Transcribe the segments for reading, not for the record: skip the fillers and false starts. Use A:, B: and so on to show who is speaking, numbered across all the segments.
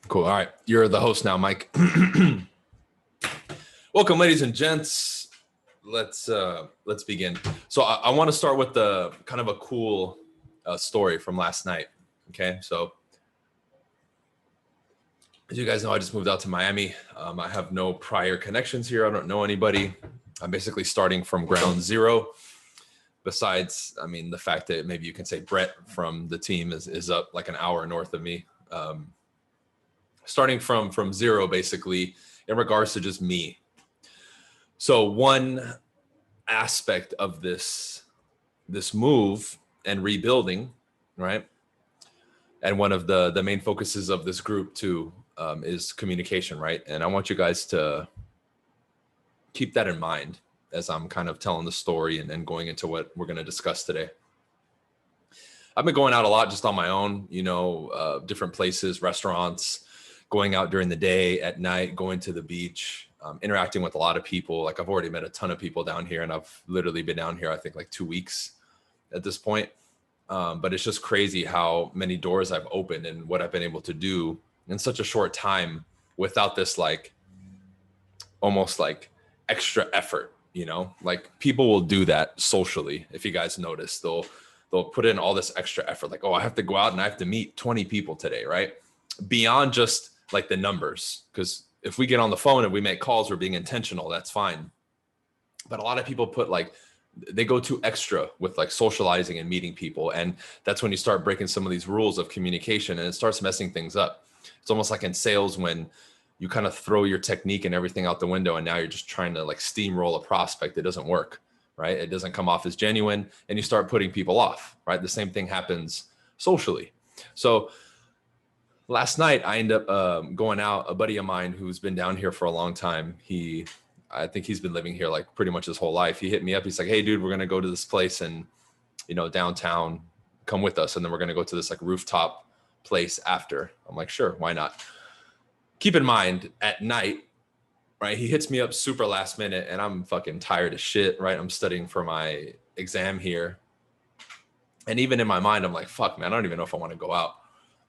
A: Cool. All right. You're the host now, Mike. Welcome, ladies and gents. Let's begin. So I want to start with the kind of a cool story from last night. Okay. So as you guys know, I just moved out to Miami. I have no prior connections here. I don't know anybody. I'm basically starting from ground zero. Besides, I mean, the fact that maybe you can say Brett from the team is up like an hour north of me. Starting from zero, basically, in regards to just me. So one aspect of this move and rebuilding, right? And one of the main focuses of this group too is communication, right? And I want you guys to keep that in mind as I'm kind of telling the story and going into what we're going to discuss today. I've been going out a lot just on my own, different places, restaurants, going out during the day, at night, going to the beach, interacting with a lot of people. Like I've already met a ton of people down here, and I've literally been down here, I think like 2 weeks at this point. But it's just crazy how many doors I've opened and what I've been able to do in such a short time without this almost like extra effort, like people will do that socially. If you guys notice, they'll put in all this extra effort. Like, oh, I have to go out and I have to meet 20 people today, right? Beyond just like the numbers, because if we get on the phone and we make calls, we're being intentional, that's fine. But a lot of people they go too extra with like socializing and meeting people. And that's when you start breaking some of these rules of communication and it starts messing things up. It's almost like in sales when you kind of throw your technique and everything out the window and now you're just trying to like steamroll a prospect. It doesn't work, right? It doesn't come off as genuine and you start putting people off, right? The same thing happens socially. So last night, I ended up going out. A buddy of mine who's been down here for a long time. I think he's been living here like pretty much his whole life. He hit me up. He's like, "Hey, dude, we're gonna go to this place and downtown. Come with us, and then we're gonna go to this like rooftop place after." I'm like, "Sure, why not?" Keep in mind, at night, right? He hits me up super last minute, and I'm fucking tired as shit, right? I'm studying for my exam here, and even in my mind, I'm like, "Fuck, man, I don't even know if I want to go out."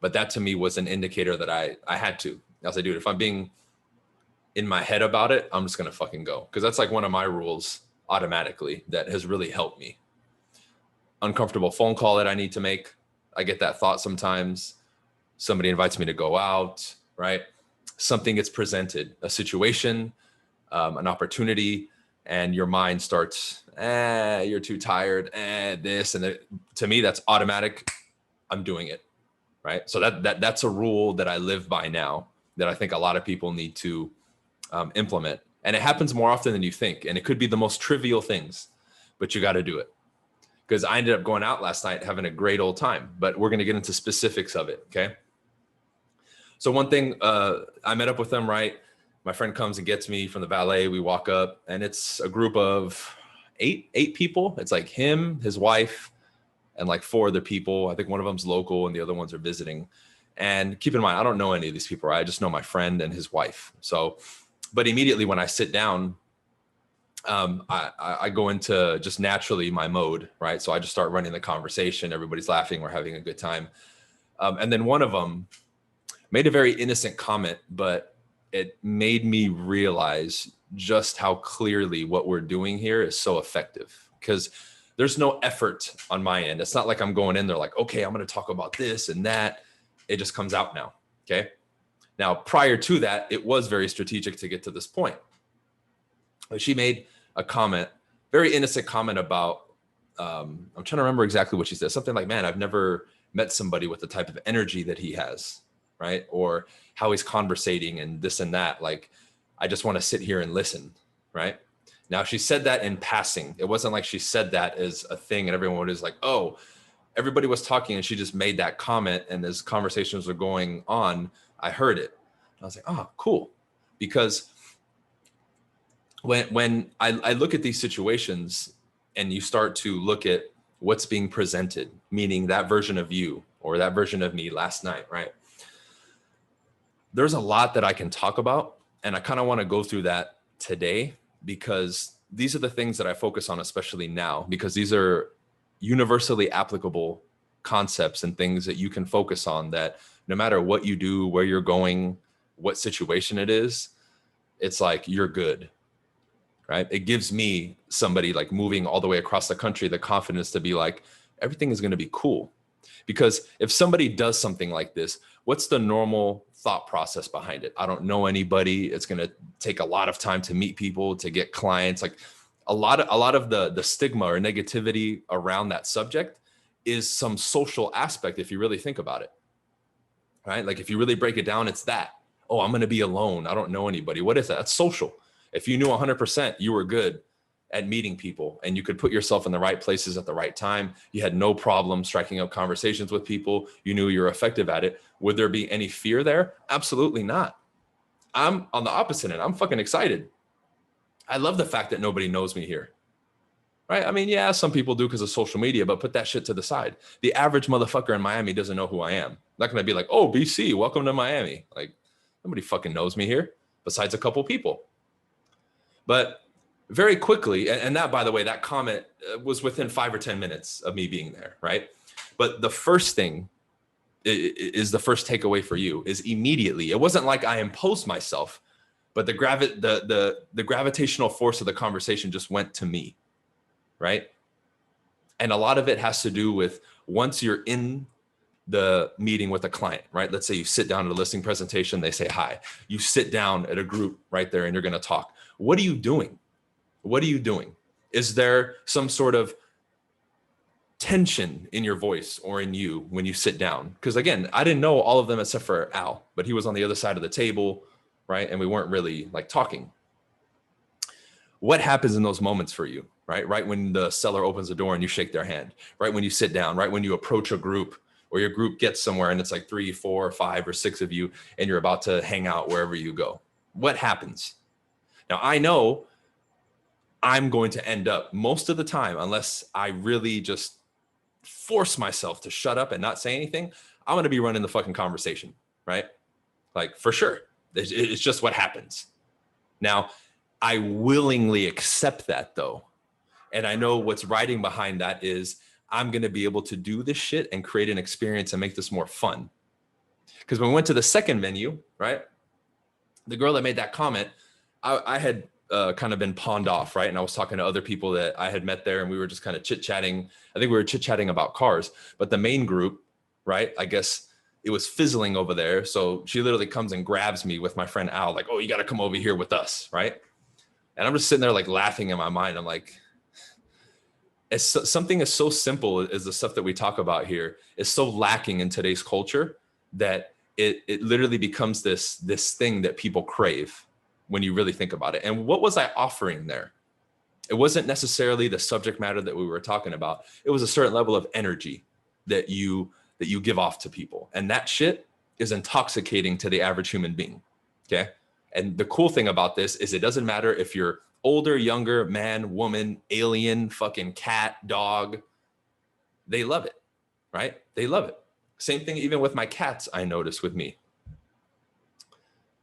A: But that to me was an indicator that I had to. I was like, dude, if I'm being in my head about it, I'm just going to fucking go. Because that's like one of my rules automatically that has really helped me. Uncomfortable phone call that I need to make. I get that thought sometimes. Somebody invites me to go out, right? Something gets presented, a situation, an opportunity, and your mind starts, you're too tired, this. And to me, that's automatic. I'm doing it. Right. So that's a rule that I live by now that I think a lot of people need to implement. And it happens more often than you think. And it could be the most trivial things, but you got to do it. Because I ended up going out last night having a great old time, but we're going to get into specifics of it. Okay. So one thing, I met up with them, right? My friend comes and gets me from the valet. We walk up and it's a group of eight people. It's like him, his wife, and like 4 other people. I think one of them's local and the other ones are visiting. And keep in mind, I don't know any of these people, right? I just know my friend and his wife. So, but immediately when I sit down, I go into just naturally my mode, right? So I just start running the conversation. Everybody's laughing. We're having a good time. And then one of them made a very innocent comment, but it made me realize just how clearly what we're doing here is so effective. Because there's no effort on my end. It's not like I'm going in there like, okay, I'm going to talk about this and that. It just comes out now. Okay. Now, prior to that, it was very strategic to get to this point. She made a comment, very innocent comment about, I'm trying to remember exactly what she said. Something like, man, I've never met somebody with the type of energy that he has, right? Or how he's conversating and this and that. Like, I just want to sit here and listen, right? Now, she said that in passing. It wasn't like she said that as a thing and everyone was like, oh, everybody was talking and she just made that comment. And as conversations were going on, I heard it. I was like, oh, cool. Because when I look at these situations and you start to look at what's being presented, meaning that version of you or that version of me last night, right? There's a lot that I can talk about. And I kind of want to go through that today, because these are the things that I focus on, especially now, because these are universally applicable concepts and things that you can focus on that no matter what you do, where you're going, what situation it is, it's like, you're good, right? It gives me, somebody like moving all the way across the country, the confidence to be like, everything is going to be cool. Because if somebody does something like this, what's the normal thought process behind it? I don't know anybody. It's going to take a lot of time to meet people, to get clients. Like a lot of the stigma or negativity around that subject is some social aspect, if you really think about it, right? Like if you really break it down, it's that, oh, I'm going to be alone. I don't know anybody. What is that? That's social. If you knew 100% you were good at meeting people and you could put yourself in the right places at the right time, you had no problem striking up conversations with people, you knew you were effective at it, would there be any fear there? Absolutely not. I'm on the opposite end. I'm fucking excited. I love the fact that nobody knows me here, right? I mean, yeah, some people do because of social media, but put that shit to the side. The average motherfucker in Miami doesn't know who I am. I'm not going to be like, oh, BC, welcome to Miami. Like, nobody fucking knows me here besides a couple people. But very quickly, and that, by the way, that comment was within 5 or 10 minutes of me being there, right? But the first thing is, the first takeaway for you is immediately, it wasn't like I imposed myself, but the gravitational force of the conversation just went to me, right? And a lot of it has to do with, once you're in the meeting with a client, right? Let's say you sit down at a listing presentation, they say hi. You sit down at a group right there and you're going to talk. What are you doing? What are you doing? Is there some sort of tension in your voice or in you when you sit down? Because again, I didn't know all of them except for Al, but he was on the other side of the table, right? And we weren't really like talking. What happens in those moments for you, right? Right when the seller opens the door and you shake their hand, right when you sit down, right when you approach a group, or your group gets somewhere and it's like 3, 4, 5, or 6 of you, and you're about to hang out wherever you go. What happens? Now, I know I'm going to end up most of the time, unless I really just force myself to shut up and not say anything, I'm going to be running the fucking conversation, right? Like, for sure. It's just what happens. Now, I willingly accept that though. And I know what's riding behind that is, I'm going to be able to do this shit and create an experience and make this more fun. Because when we went to the second venue, right, the girl that made that comment, I had kind of been pawned off, right? And I was talking to other people that I had met there, and we were just kind of chit-chatting. I think we were chit-chatting about cars, but the main group, right, I guess it was fizzling over there. So she literally comes and grabs me with my friend Al, like, oh, you got to come over here with us, right? And I'm just sitting there like laughing in my mind. I'm like, something as so simple as the stuff that we talk about here is so lacking in today's culture that it literally becomes this thing that people crave when you really think about it. And what was I offering there? It wasn't necessarily the subject matter that we were talking about. It was a certain level of energy that you give off to people. And that shit is intoxicating to the average human being. Okay. And the cool thing about this is, it doesn't matter if you're older, younger, man, woman, alien, fucking cat, dog, they love it, right? They love it. Same thing even with my cats, I notice with me.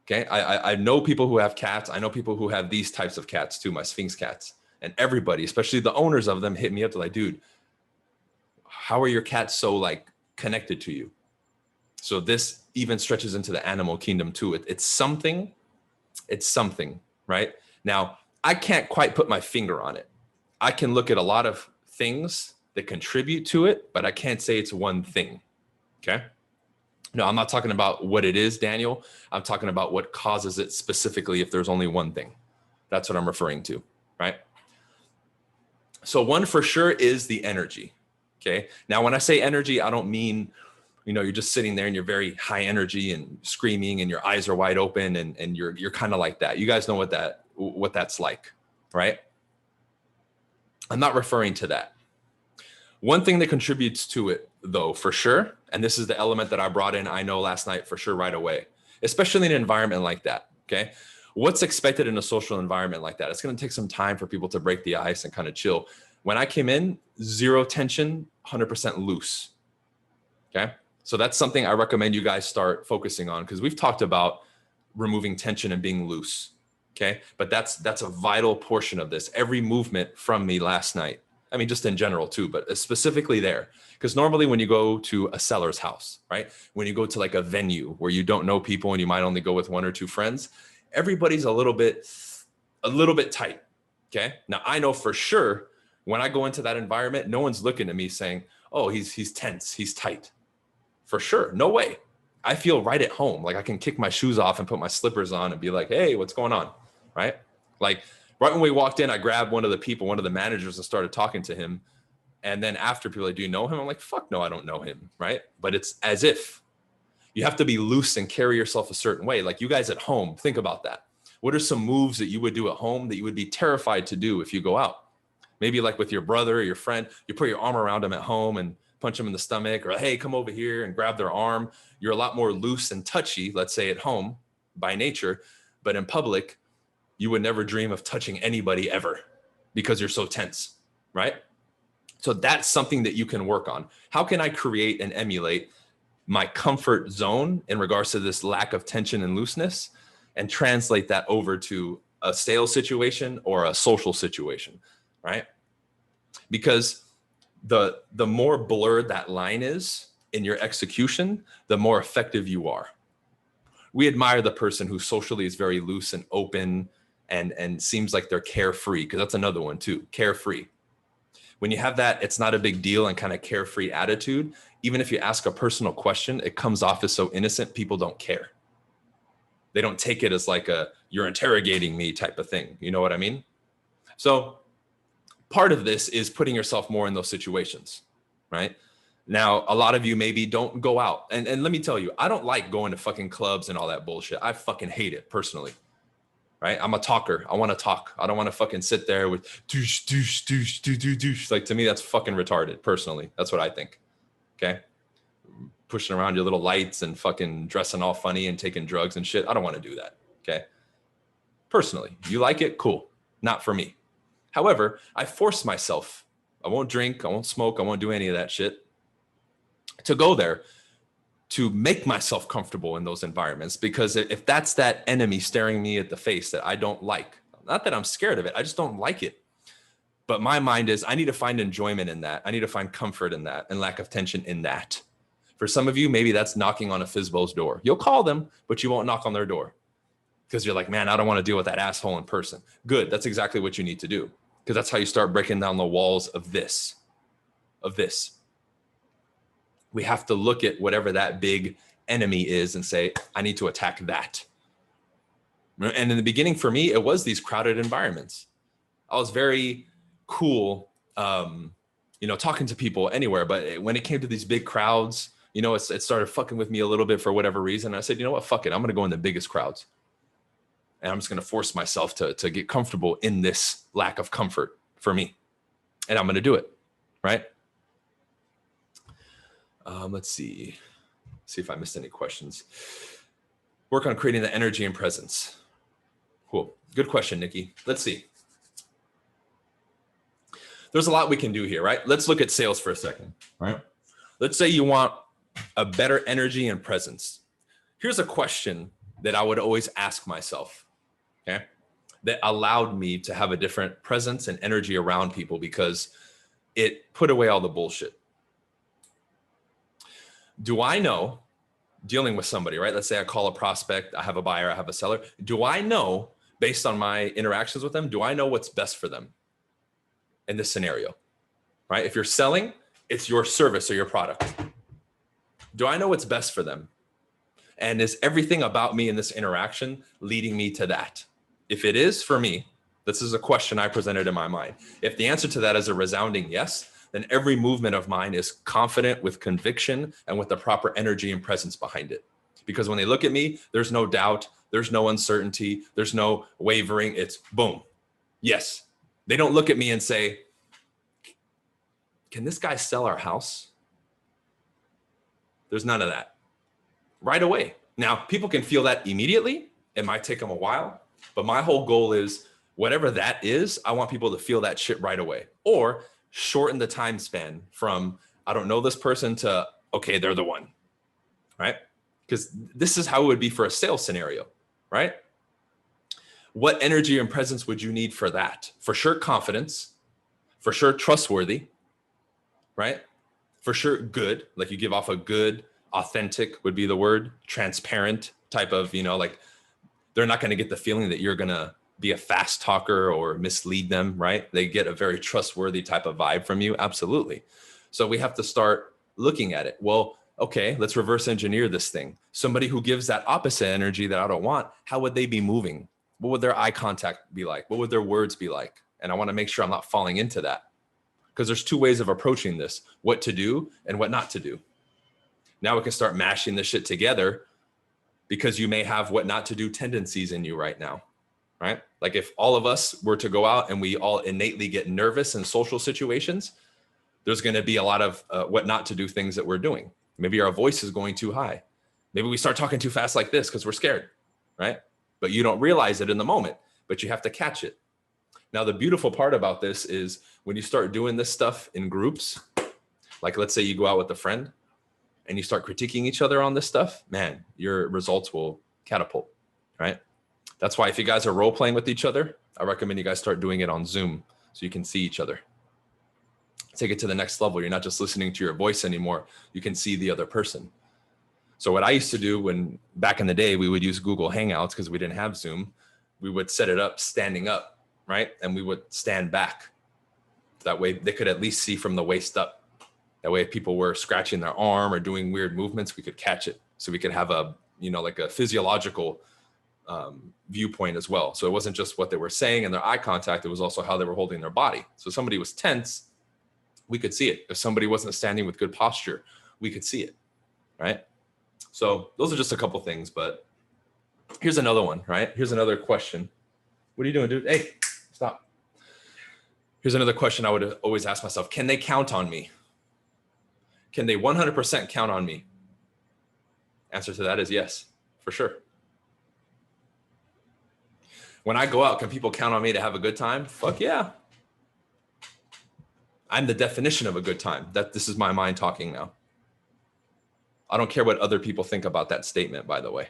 A: Okay, I know people who have cats. I know people who have these types of cats too, my Sphinx cats. And everybody, especially the owners of them, hit me up to like, dude, how are your cats so like connected to you? So this even stretches into the animal kingdom too. It's something, right? Now, I can't quite put my finger on it. I can look at a lot of things that contribute to it, but I can't say it's one thing. Okay. No, I'm not talking about what it is, Daniel. I'm talking about what causes it specifically, if there's only one thing. That's what I'm referring to, right? So one for sure is the energy. Okay. Now, when I say energy, I don't mean, you're just sitting there and you're very high energy and screaming and your eyes are wide open and you're kind of like that. You guys know what that's like, right? I'm not referring to that. One thing that contributes to it though, for sure, and this is the element that I brought in, I know last night for sure right away, especially in an environment like that, okay? What's expected in a social environment like that? It's gonna take some time for people to break the ice and kind of chill. When I came in, 0 tension, 100% loose, okay? So that's something I recommend you guys start focusing on, because we've talked about removing tension and being loose, okay? But that's a vital portion of this. Every movement from me last night I mean, just in general too, but specifically there. Because normally when you go to a seller's house, right? When you go to like a venue where you don't know people and you might only go with one or two friends, everybody's a little bit tight. Okay. Now I know for sure when I go into that environment, no one's looking at me saying, oh, he's tense, he's tight. For sure. No way. I feel right at home. Like I can kick my shoes off and put my slippers on and be like, hey, what's going on? Right? Like right when we walked in, I grabbed one of the managers, and started talking to him. And then after, people are like, do you know him? I'm like, fuck no, I don't know him. Right? But it's as if you have to be loose and carry yourself a certain way. Like you guys at home, think about that. What are some moves that you would do at home that you would be terrified to do if you go out? Maybe like with your brother or your friend, you put your arm around them at home and punch them in the stomach, or hey, come over here and grab their arm. You're a lot more loose and touchy, let's say at home by nature, but in public, you would never dream of touching anybody ever because you're so tense, right? So that's something that you can work on. How can I create and emulate my comfort zone in regards to this lack of tension and looseness and translate that over to a sales situation or a social situation, right? Because the more blurred that line is in your execution, the more effective you are. We admire the person who socially is very loose and open and seems like they're carefree, because that's another one too, carefree. When you have that, it's not a big deal and kind of carefree attitude, even if you ask a personal question, it comes off as so innocent, people don't care. They don't take it as like a, you're interrogating me type of thing. You know what I mean? So part of this is putting yourself more in those situations, right? Now, a lot of you maybe don't go out. And let me tell you, I don't like going to fucking clubs and all that bullshit. I fucking hate it personally, right? I'm a talker. I want to talk. I don't want to fucking sit there with douche, douche, douche, douche, douche, douche. Like to me, that's fucking retarded personally. That's what I think, okay? Pushing around your little lights and fucking dressing all funny and taking drugs and shit. I don't want to do that, okay? Personally, you like it? Cool. Not for me. However, I force myself. I won't drink. I won't smoke. I won't do any of that shit to go there to make myself comfortable in those environments. Because if that's that enemy staring me at the face that I don't like, not that I'm scared of it, I just don't like it. But my mind is, I need to find enjoyment in that. I need to find comfort in that and lack of tension in that. For some of you, maybe that's knocking on a Fizbo's door. You'll call them, but you won't knock on their door because you're like, man, I don't want to deal with that asshole in person. Good. That's exactly what you need to do. Because that's how you start breaking down the walls of this. We have to look at whatever that big enemy is and say, I need to attack that. And in the beginning for me, it was these crowded environments. I was very cool, talking to people anywhere. But when it came to these big crowds, it started fucking with me a little bit for whatever reason. I said, you know what, fuck it. I'm going to go in the biggest crowds. And I'm just going to force myself to get comfortable in this lack of comfort for me. And I'm going to do it. Right. Let's see if I missed any questions. Work on creating the energy and presence. Cool. Good question, Nikki. Let's see. There's a lot we can do here, right? Let's look at sales for a second. Right. Let's say you want a better energy and presence. Here's a question that I would always ask myself. Okay, that allowed me to have a different presence and energy around people because it put away all the bullshit. Do I know, dealing with somebody, right? Let's say I call a prospect, I have a buyer, I have a seller. Do I know, based on my interactions with them, do I know what's best for them in this scenario, right? If you're selling, it's your service or your product. Do I know what's best for them? And is everything about me in this interaction leading me to that? If it is, for me, this is a question I presented in my mind. If the answer to that is a resounding yes, then every movement of mine is confident with conviction and with the proper energy and presence behind it. Because when they look at me, there's no doubt, there's no uncertainty, there's no wavering. It's boom. Yes. They don't look at me and say, can this guy sell our house? There's none of that. Right away. Now, people can feel that immediately. It might take them a while. But my whole goal is whatever that is, I want people to feel that shit right away, or shorten the time span from, I don't know this person, to, okay, they're the one, right? Because this is how it would be for a sales scenario, right? What energy and presence would you need for that? For sure, confidence. For sure, trustworthy, right? For sure, good. Like you give off a good, authentic would be the word, transparent type of, like they're not going to get the feeling that you're going to be a fast talker or mislead them, right? They get a very trustworthy type of vibe from you. Absolutely. So we have to start looking at it. Well, okay, let's reverse engineer this thing. Somebody who gives that opposite energy that I don't want, how would they be moving? What would their eye contact be like? What would their words be like? And I want to make sure I'm not falling into that, because there's two ways of approaching this: what to do and what not to do. Now we can start mashing this shit together, because you may have what not to do tendencies in you right now, right? Like if all of us were to go out and we all innately get nervous in social situations, there's going to be a lot of what not to do things that we're doing. Maybe our voice is going too high. Maybe we start talking too fast like this because we're scared, right? But you don't realize it in the moment, but you have to catch it. Now, the beautiful part about this is when you start doing this stuff in groups, like let's say you go out with a friend and you start critiquing each other on this stuff, man, your results will catapult, right? That's why if you guys are role playing with each other, I recommend you guys start doing it on Zoom so you can see each other. Take it to the next level. You're not just listening to your voice anymore. You can see the other person. So what I used to do when back in the day, we would use Google Hangouts because we didn't have Zoom. We would set it up standing up, right? And we would stand back. That way they could at least see from the waist up. That way if people were scratching their arm or doing weird movements, we could catch it. So we could have a, like a physiological viewpoint as well. So it wasn't just what they were saying and their eye contact. It was also how they were holding their body. So if somebody was tense, we could see it. If somebody wasn't standing with good posture, we could see it, right? So those are just a couple things, but here's another one, right? Here's another question. What are you doing, dude? Hey, stop. Here's another question I would always ask myself. Can they count on me? Can they 100% count on me? Answer to that is yes, for sure. When I go out, can people count on me to have a good time? Fuck yeah. I'm the definition of a good time. This is my mind talking now. I don't care what other people think about that statement, by the way,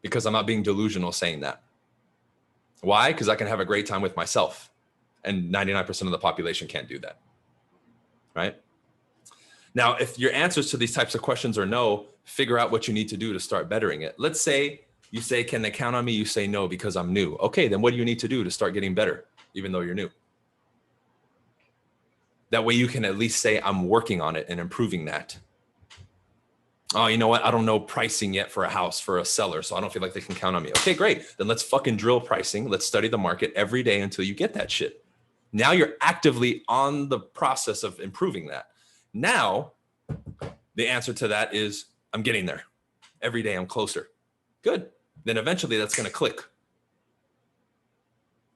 A: because I'm not being delusional saying that. Why? Because I can have a great time with myself, and 99% of the population can't do that, right? Now, if your answers to these types of questions are no, figure out what you need to do to start bettering it. Let's say you say, can they count on me? You say no because I'm new. Okay, then what do you need to do to start getting better, even though you're new? That way you can at least say, I'm working on it and improving that. Oh, you know what? I don't know pricing yet for a house for a seller, so I don't feel like they can count on me. Okay, great. Then let's fucking drill pricing. Let's study the market every day until you get that shit. Now you're actively on the process of improving that. Now, the answer to that is, I'm getting there. Every day I'm closer. Good. Then eventually that's going to click.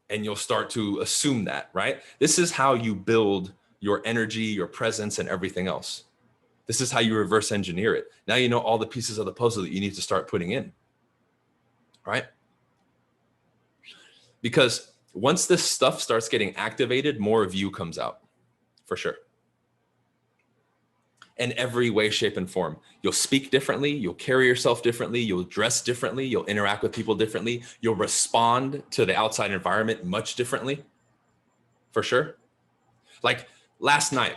A: And you'll start to assume that, right? This is how you build your energy, your presence, and everything else. This is how you reverse engineer it. Now you know all the pieces of the puzzle that you need to start putting in, right? Because once this stuff starts getting activated, more of you comes out, for sure. In every way, shape, and form. You'll speak differently, you'll carry yourself differently, you'll dress differently, you'll interact with people differently, you'll respond to the outside environment much differently, for sure. Like last night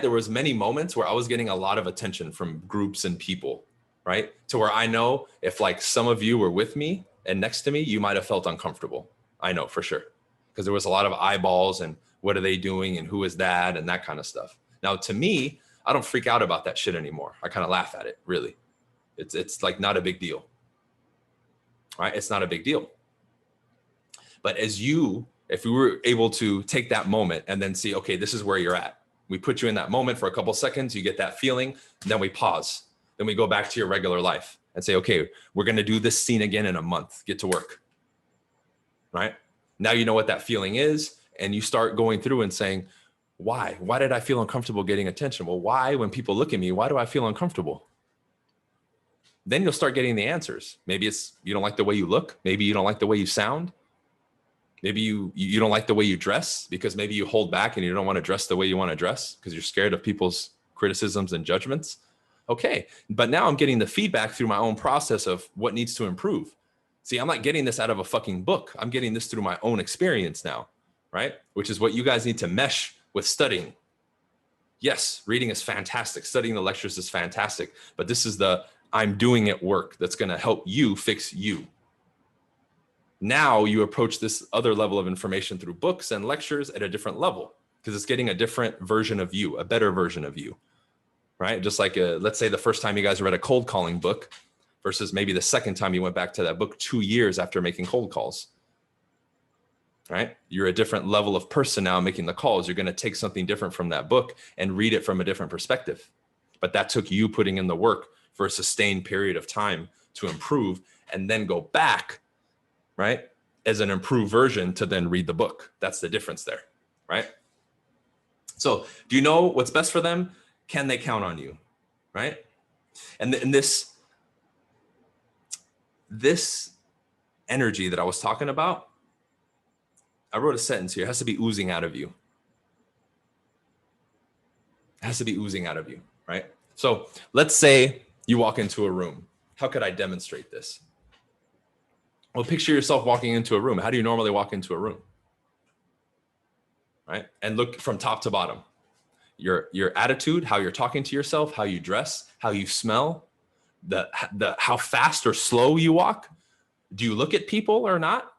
A: there was many moments where I was getting a lot of attention from groups and people, right? To where I know if like some of you were with me and next to me, you might have felt uncomfortable. I know for sure. Because there was a lot of eyeballs and what are they doing and who is that and that kind of stuff. Now to me, I don't freak out about that shit anymore. I kind of laugh at it, really. It's like not a big deal, right? It's not a big deal. But if we were able to take that moment and then see, okay, this is where you're at. We put you in that moment for a couple seconds, you get that feeling, then we pause. Then we go back to your regular life and say, okay, we're going to do this scene again in a month. Get to work, right? Now you know what that feeling is, and you start going through and saying, why? Why did I feel uncomfortable getting attention? Well, why, when people look at me, why do I feel uncomfortable? Then you'll start getting the answers. Maybe it's you don't like the way you look. Maybe you don't like the way you sound. Maybe you don't like the way you dress because maybe you hold back and you don't want to dress the way you want to dress because you're scared of people's criticisms and judgments. Okay, but now I'm getting the feedback through my own process of what needs to improve. See, I'm not getting this out of a fucking book. I'm getting this through my own experience now. right? Which is what you guys need to mesh with studying. Yes, reading is fantastic. Studying the lectures is fantastic. But this is the I'm doing it work that's going to help you fix you. Now you approach this other level of information through books and lectures at a different level because it's getting a different version of you, a better version of you, right? Just like, let's say the first time you guys read a cold calling book versus maybe the second time you went back to that book 2 years after making cold calls, right? You're a different level of person now making the calls. You're going to take something different from that book and read it from a different perspective. But that took you putting in the work for a sustained period of time to improve and then go back, right, as an improved version to then read the book. That's the difference there, right? So do you know what's best for them? Can they count on you, right? And this energy that I was talking about, I wrote a sentence here. It has to be oozing out of you. It has to be oozing out of you, right? So let's say you walk into a room. How could I demonstrate this? Well, picture yourself walking into a room. How do you normally walk into a room? Right? And look from top to bottom. Your attitude, how you're talking to yourself, how you dress, how you smell, the how fast or slow you walk. Do you look at people or not?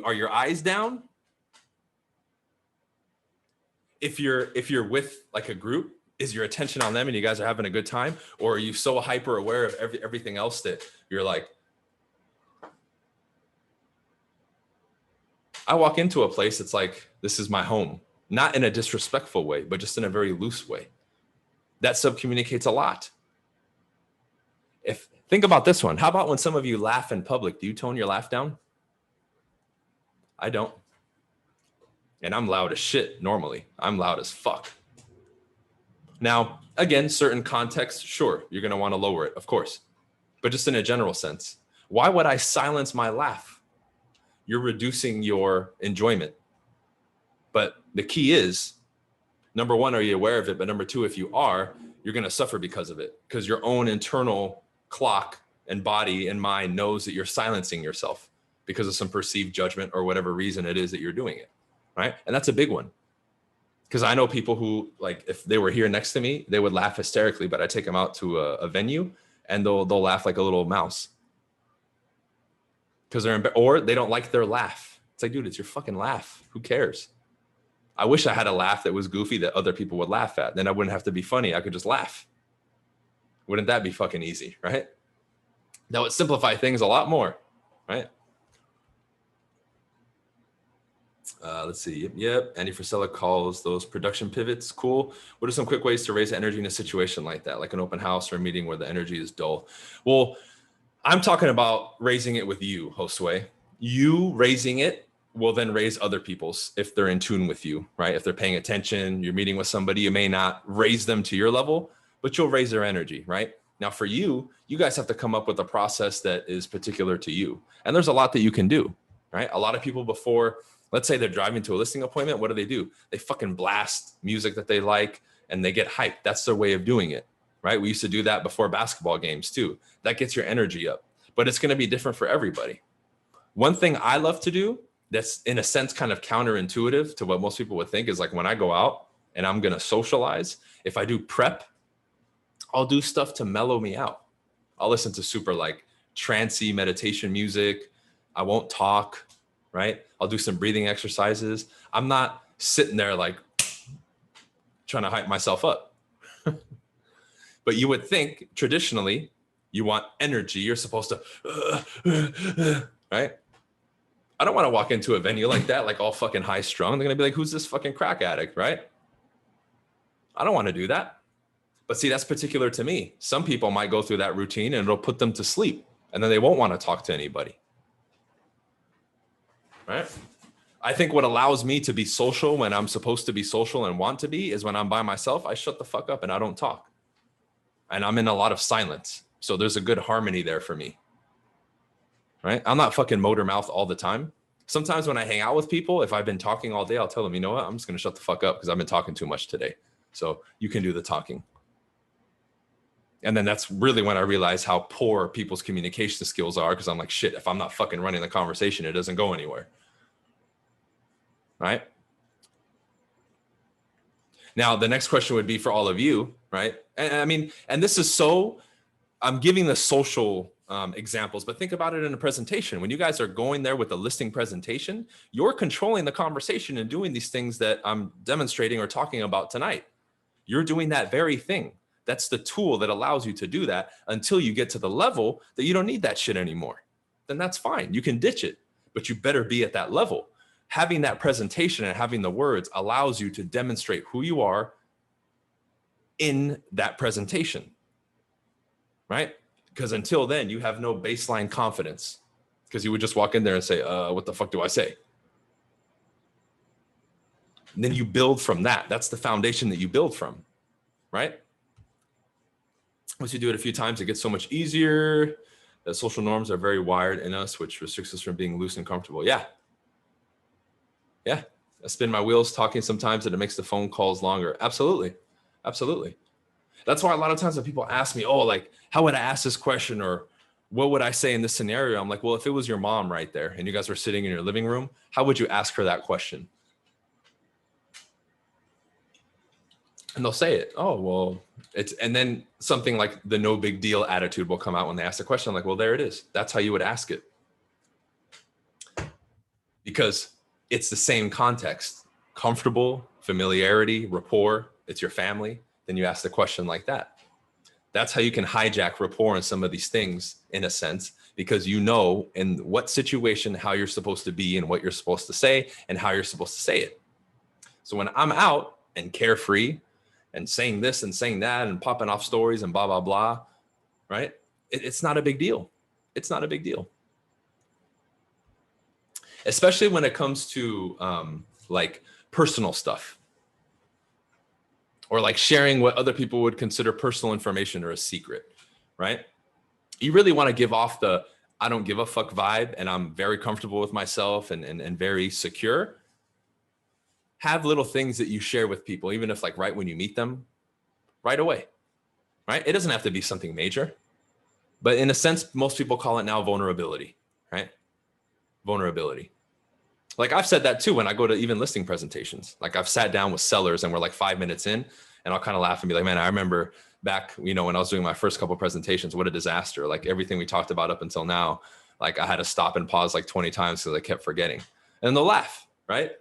A: Are your eyes down? If you're with like a group, is your attention on them and you guys are having a good time? Or are you so hyper aware of everything else that you're like, I walk into a place, it's like, this is my home, not in a disrespectful way, but just in a very loose way. That subcommunicates a lot. Think about this one. How about when some of you laugh in public? Do you tone your laugh down? I don't. And I'm loud as shit normally. I'm loud as fuck. Now, again, certain contexts, sure, you're going to want to lower it, of course. But just in a general sense, why would I silence my laugh? You're reducing your enjoyment. But the key is, number one, are you aware of it? But number two, if you are, you're going to suffer because of it, because your own internal clock and body and mind knows that you're silencing yourself because of some perceived judgment or whatever reason it is that you're doing it, right? And that's a big one. Because I know people who, like, if they were here next to me, they would laugh hysterically, but I take them out to a venue and they'll laugh like a little mouse. Because or they don't like their laugh. It's like, dude, it's your fucking laugh. Who cares? I wish I had a laugh that was goofy that other people would laugh at. Then I wouldn't have to be funny. I could just laugh. Wouldn't that be fucking easy, right? That would simplify things a lot more, right? Let's see. Yep. Andy Frisella calls those production pivots cool. What are some quick ways to raise energy in a situation like that, like an open house or a meeting where the energy is dull? Well, I'm talking about raising it with you, Josue. You raising it will then raise other people's if they're in tune with you, right? If they're paying attention, you're meeting with somebody, you may not raise them to your level, but you'll raise their energy, right? Now for you guys have to come up with a process that is particular to you. And there's a lot that you can do, right? A lot of people before, let's say they're driving to a listing appointment, what do? They fucking blast music that they like and they get hyped. That's their way of doing it, right? We used to do that before basketball games too. That gets your energy up, but it's going to be different for everybody. One thing I love to do that's in a sense kind of counterintuitive to what most people would think is like when I go out and I'm going to socialize, if I do prep, I'll do stuff to mellow me out. I'll listen to super like trancey meditation music. I won't talk, right? I'll do some breathing exercises. I'm not sitting there like trying to hype myself up. But you would think traditionally you want energy. You're supposed to, right? I don't want to walk into a venue like that, like all fucking high strung. They're going to be like, who's this fucking crack addict, right? I don't want to do that. But see, that's particular to me. Some people might go through that routine and it'll put them to sleep and then they won't want to talk to anybody, right? I think what allows me to be social when I'm supposed to be social and want to be is when I'm by myself, I shut the fuck up and I don't talk. And I'm in a lot of silence. So there's a good harmony there for me, right? I'm not fucking motor mouth all the time. Sometimes when I hang out with people, if I've been talking all day, I'll tell them, you know what? I'm just going to shut the fuck up because I've been talking too much today. So you can do the talking. And then that's really when I realize how poor people's communication skills are, because I'm like, shit, if I'm not fucking running the conversation, it doesn't go anywhere. Right? Now, the next question would be for all of you, right? And I mean, and this is so, I'm giving the social examples, but think about it in a presentation. When you guys are going there with a listing presentation, you're controlling the conversation and doing these things that I'm demonstrating or talking about tonight. You're doing that very thing. That's the tool that allows you to do that until you get to the level that you don't need that shit anymore. Then that's fine. You can ditch it, but you better be at that level. Having that presentation and having the words allows you to demonstrate who you are in that presentation, right? Because until then, you have no baseline confidence, because you would just walk in there and say, what the fuck do I say? And then you build from that. That's the foundation that you build from, right? Once you do it a few times, it gets so much easier. That social norms are very wired in us, which restricts us from being loose and comfortable. Yeah. I spin my wheels talking sometimes, and it makes the phone calls longer. Absolutely. That's why a lot of times when people ask me, oh, like, how would I ask this question, or what would I say in this scenario? I'm like, well, if it was your mom right there and you guys were sitting in your living room, how would you ask her that question? And they'll say it. Oh, well, and then something like the no big deal attitude will come out when they ask the question. I'm like, well, there it is. That's how you would ask it. Because it's the same context, comfortable, familiarity, rapport, it's your family. Then you ask the question like that. That's how you can hijack rapport in some of these things, in a sense, because you know in what situation, how you're supposed to be and what you're supposed to say and how you're supposed to say it. So when I'm out and carefree and saying this and saying that and popping off stories and blah, blah, blah, right? It's not a big deal. It's not a big deal. Especially when it comes to like personal stuff, or like sharing what other people would consider personal information or a secret, right? You really want to give off the I don't give a fuck vibe, and I'm very comfortable with myself and very secure. Have little things that you share with people, even if like right when you meet them, right away, right? It doesn't have to be something major, but in a sense, most people call it now vulnerability, right? Vulnerability. Like I've said that too when I go to even listing presentations. Like I've sat down with sellers and we're like 5 minutes in, and I'll kind of laugh and be like, man, I remember back, when I was doing my first couple of presentations, what a disaster. Like everything we talked about up until now, like I had to stop and pause like 20 times because I kept forgetting. And they'll laugh, right?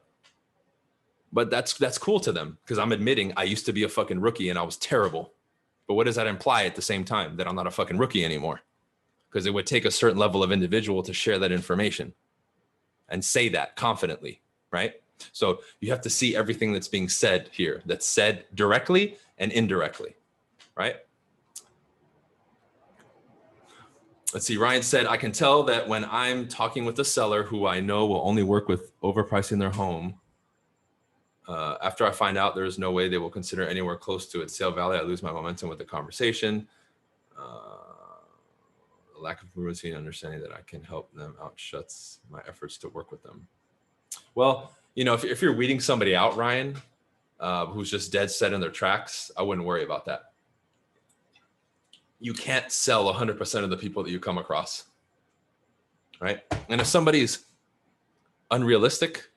A: But that's cool to them, because I'm admitting I used to be a fucking rookie and I was terrible. But what does that imply at the same time? That I'm not a fucking rookie anymore. Because it would take a certain level of individual to share that information and say that confidently, right? So you have to see everything that's being said here, that's said directly and indirectly, right? Let's see, Ryan said, I can tell that when I'm talking with a seller who I know will only work with overpricing their home, after I find out there's no way they will consider anywhere close to its sale value, I lose my momentum with the conversation. Lack of fluency and understanding that I can help them out shuts my efforts to work with them. Well, if you're weeding somebody out, Ryan, who's just dead set in their tracks, I wouldn't worry about that. You can't sell 100% of the people that you come across, right? And if somebody's unrealistic,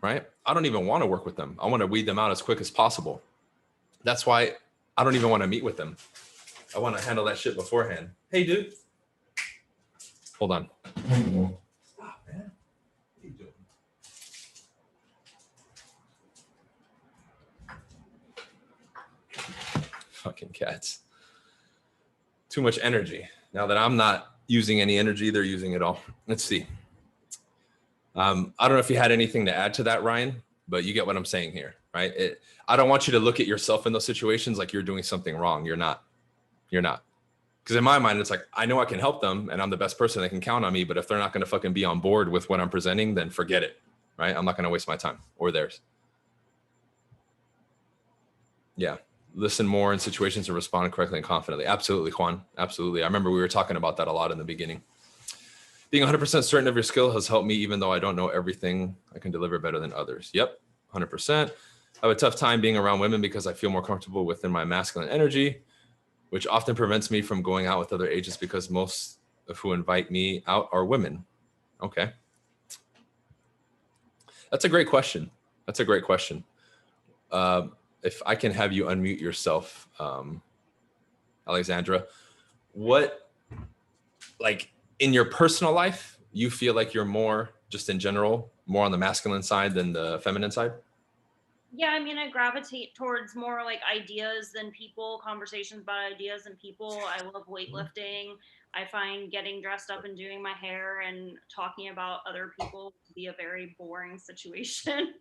A: right, I don't even want to work with them. I want to weed them out as quick as possible. That's why I don't even want to meet with them. I want to handle that shit beforehand. Hey, dude. Hold on. Stop, man. What are you doing? Fucking cats. Too much energy. Now that I'm not using any energy, they're using it all. Let's see. I don't know if you had anything to add to that, Ryan, but you get what I'm saying here, right? I don't want you to look at yourself in those situations like you're doing something wrong. You're not. Because in my mind, it's like, I know I can help them and I'm the best person that can count on me. But if they're not going to fucking be on board with what I'm presenting, then forget it, right? I'm not going to waste my time or theirs. Yeah. Listen more in situations and respond correctly and confidently. Absolutely, Juan. Absolutely. I remember we were talking about that a lot in the beginning. Being 100% certain of your skill has helped me, even though I don't know everything. I can deliver better than others. Yep, 100%. I have a tough time being around women because I feel more comfortable within my masculine energy, which often prevents me from going out with other agents because most of who invite me out are women. Okay. That's a great question. if I can have you unmute yourself, Alexandra, what, like in your personal life, you feel like you're more, just in general, more on the masculine side than the feminine side?
B: Yeah, I mean, I gravitate towards more like ideas than people, conversations about ideas and people. I love weightlifting. I find getting dressed up and doing my hair and talking about other people to be a very boring situation.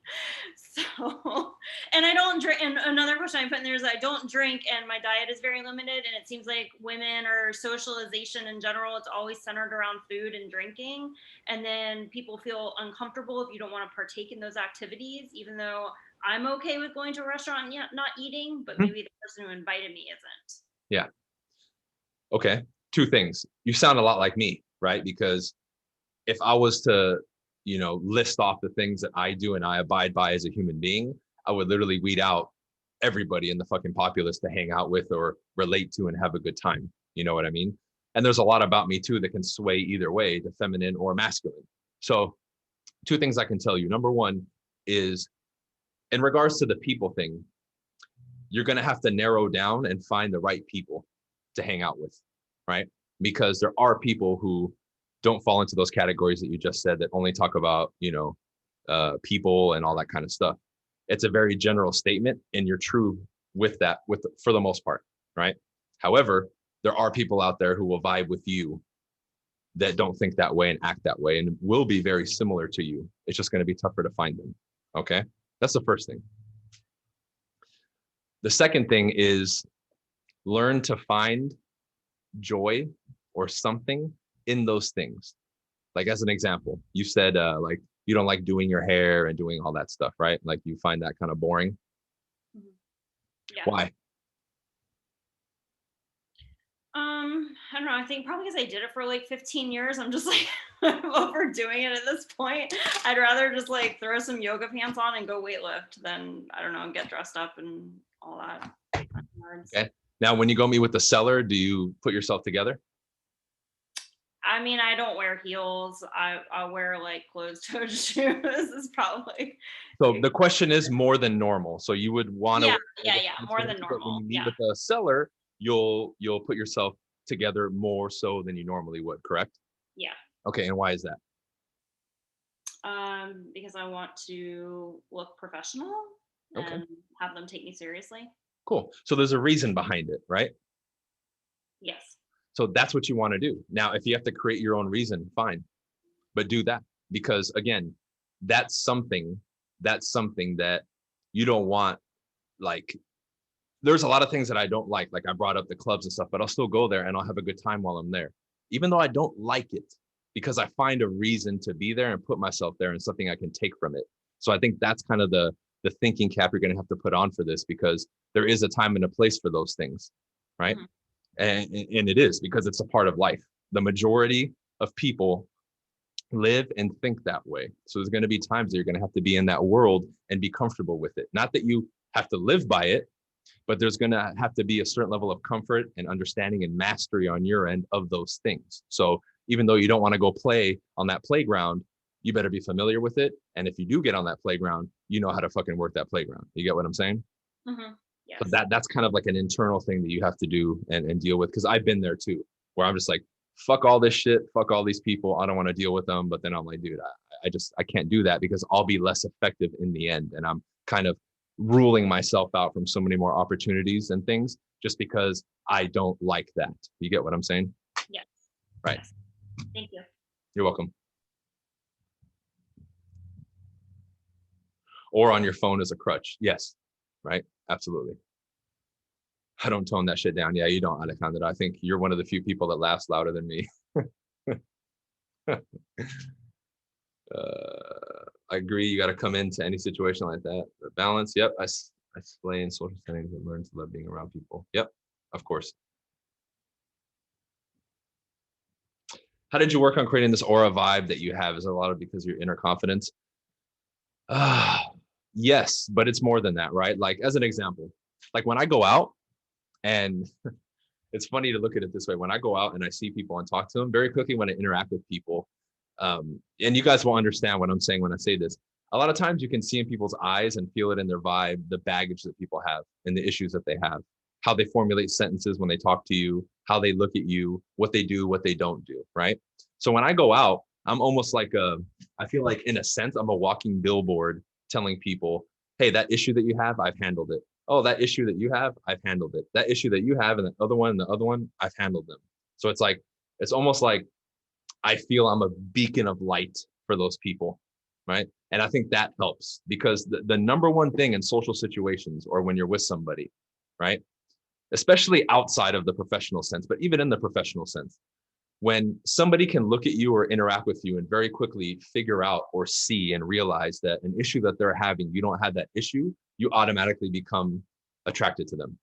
B: So, and I don't drink. And another question I put in there is I don't drink, and my diet is very limited. And it seems like women or socialization in general, it's always centered around food and drinking. And then people feel uncomfortable if you don't want to partake in those activities, even though I'm okay with going to a restaurant and not eating, but maybe the person who invited me isn't.
A: Yeah. Okay. Two things. You sound a lot like me, right? Because if I was to, list off the things that I do and I abide by as a human being, I would literally weed out everybody in the fucking populace to hang out with or relate to and have a good time. You know what I mean? And there's a lot about me too that can sway either way, the feminine or masculine. So, two things I can tell you. Number one is, in regards to the people thing, you're going to have to narrow down and find the right people to hang out with, right? Because there are people who don't fall into those categories that you just said, that only talk about, people and all that kind of stuff. It's a very general statement, and you're true with that, for the most part, right? However, there are people out there who will vibe with you that don't think that way and act that way and will be very similar to you. It's just going to be tougher to find them. Okay. That's the first thing. The second thing is, learn to find joy or something in those things. Like, as an example, you said like you don't like doing your hair and doing all that stuff, right? Like you find that kind of boring.
B: Mm-hmm. Yeah.
A: Why?
B: I don't know. I think probably because I did it for like 15 years. I'm just like I'm overdoing it at this point. I'd rather just like throw some yoga pants on and go weightlift than, I don't know, get dressed up and all that.
A: Okay. Now, when you go meet with the seller, do you put yourself together?
B: I mean, I don't wear heels. I wear like closed-toed shoes. Is probably.
A: So the question is more than normal. So you would want to.
B: Yeah, more than
A: But when
B: normal.
A: you meet
B: Yeah.
A: with a seller, you'll put yourself together more so than you normally would, correct?
B: Yeah.
A: Okay, and why is that?
B: Because I want to look professional
A: Okay,
B: and have them take me seriously.
A: cool. So there's a reason behind it, right?
B: Yes.
A: So that's what you want to do. Now, if you have to create your own reason, fine, but do that, because again, that's something that you don't want. Like, there's a lot of things that I don't like. Like, I brought up the clubs and stuff, but I'll still go there and I'll have a good time while I'm there, even though I don't like it, because I find a reason to be there and put myself there and something I can take from it. So I think that's kind of the thinking cap you're going to have to put on for this, because there is a time and a place for those things, right?
B: Mm-hmm.
A: And it is, because it's a part of life. The majority of people live and think that way. So there's going to be times that you're going to have to be in that world and be comfortable with it. Not that you have to live by it, but there's going to have to be a certain level of comfort and understanding and mastery on your end of those things. So even though you don't want to go play on that playground, you better be familiar with it. And if you do get on that playground, you know how to fucking work that playground. You get what I'm saying?
B: Mm-hmm. Yes.
A: So that's kind of like an internal thing that you have to do and deal with. Because I've been there too, where I'm just like, fuck all this shit, fuck all these people, I don't want to deal with them. But then I'm like, dude, I can't do that, because I'll be less effective in the end. And I'm kind of ruling myself out from so many more opportunities and things just because I don't like that. You get what I'm saying?
B: Yes.
A: Right.
B: Yes. Thank you.
A: You're welcome. Or on your phone as a crutch. Yes. Right. Absolutely. I don't tone that shit down. Yeah, you don't, Alejandra. I think you're one of the few people that laughs louder than me. I agree. You got to come into any situation like that. But balance. Yep. I display in social settings and learn to love being around people. Yep. Of course. How did you work on creating this aura vibe that you have? Is it a lot of because of your inner confidence? Yes, but it's more than that, right? Like, as an example, like when I go out, and it's funny to look at it this way. When I go out and I see people and talk to them, very quickly when I interact with people, and you guys will understand what I'm saying when I say this, a lot of times you can see in people's eyes and feel it in their vibe, the baggage that people have and the issues that they have, how they formulate sentences when they talk to you, how they look at you, what they do, what they don't do, right? So when I go out, I'm almost like I feel like in a sense, I'm a walking billboard telling people, hey, that issue that you have, I've handled it. Oh, that issue that you have, I've handled it. That issue that you have and the other one, I've handled them. So it's like, it's almost like I feel I'm a beacon of light for those people, right? And I think that helps because the number one thing in social situations or when you're with somebody, right? Especially outside of the professional sense, but even in the professional sense, when somebody can look at you or interact with you and very quickly figure out or see and realize that an issue that they're having, you don't have that issue, you automatically become attracted to them,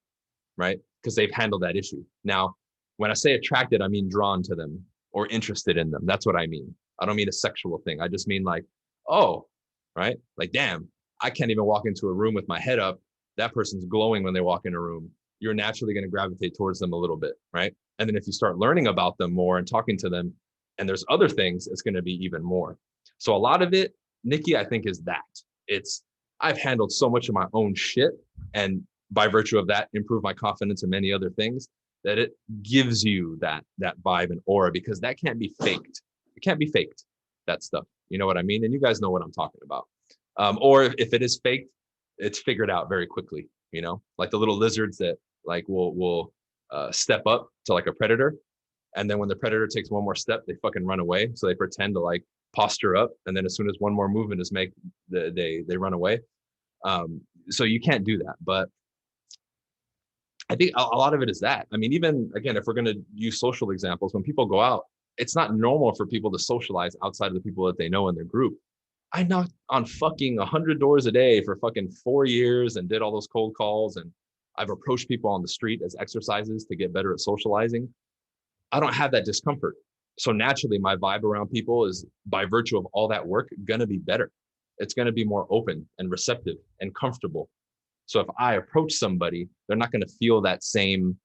A: right? Because they've handled that issue. Now, when I say attracted, I mean drawn to them or interested in them. That's what I mean. I don't mean a sexual thing. I just mean like, oh, right? Like, damn, I can't even walk into a room with my head up. That person's glowing when they walk in a room. You're naturally going to gravitate towards them a little bit, right? And then if you start learning about them more and talking to them, and there's other things, it's going to be even more. So a lot of it, Nikki, I think is that it's, I've handled so much of my own shit and by virtue of that, improve my confidence and many other things that it gives you that vibe and aura because that can't be faked. It can't be faked, that stuff. You know what I mean? And you guys know what I'm talking about. Or if it is faked, it's figured out very quickly, you know, like the little lizards that like will step up to like a predator. And then when the predator takes one more step, they fucking run away. So they pretend to like posture up. And then as soon as one more movement is made, they run away. So you can't do that. But I think a lot of it is that. I mean, even again, if we're going to use social examples, when people go out, it's not normal for people to socialize outside of the people that they know in their group. I knocked on fucking 100 doors a day for fucking 4 years and did all those cold calls. And I've approached people on the street as exercises to get better at socializing. I don't have that discomfort. So naturally, my vibe around people is by virtue of all that work, going to be better. It's going to be more open and receptive and comfortable. So if I approach somebody, they're not going to feel that same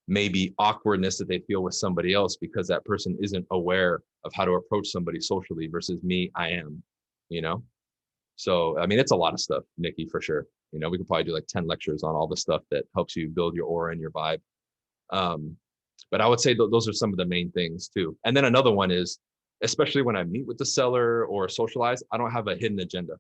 A: maybe awkwardness that they feel with somebody else because that person isn't aware of how to approach somebody socially versus me, I am, you know? So, I mean, it's a lot of stuff, Nikki, for sure. You know, we could probably do like 10 lectures on all the stuff that helps you build your aura and your vibe. But I would say those are some of the main things too. And then another one is, especially when I meet with the seller or socialize, I don't have a hidden agenda.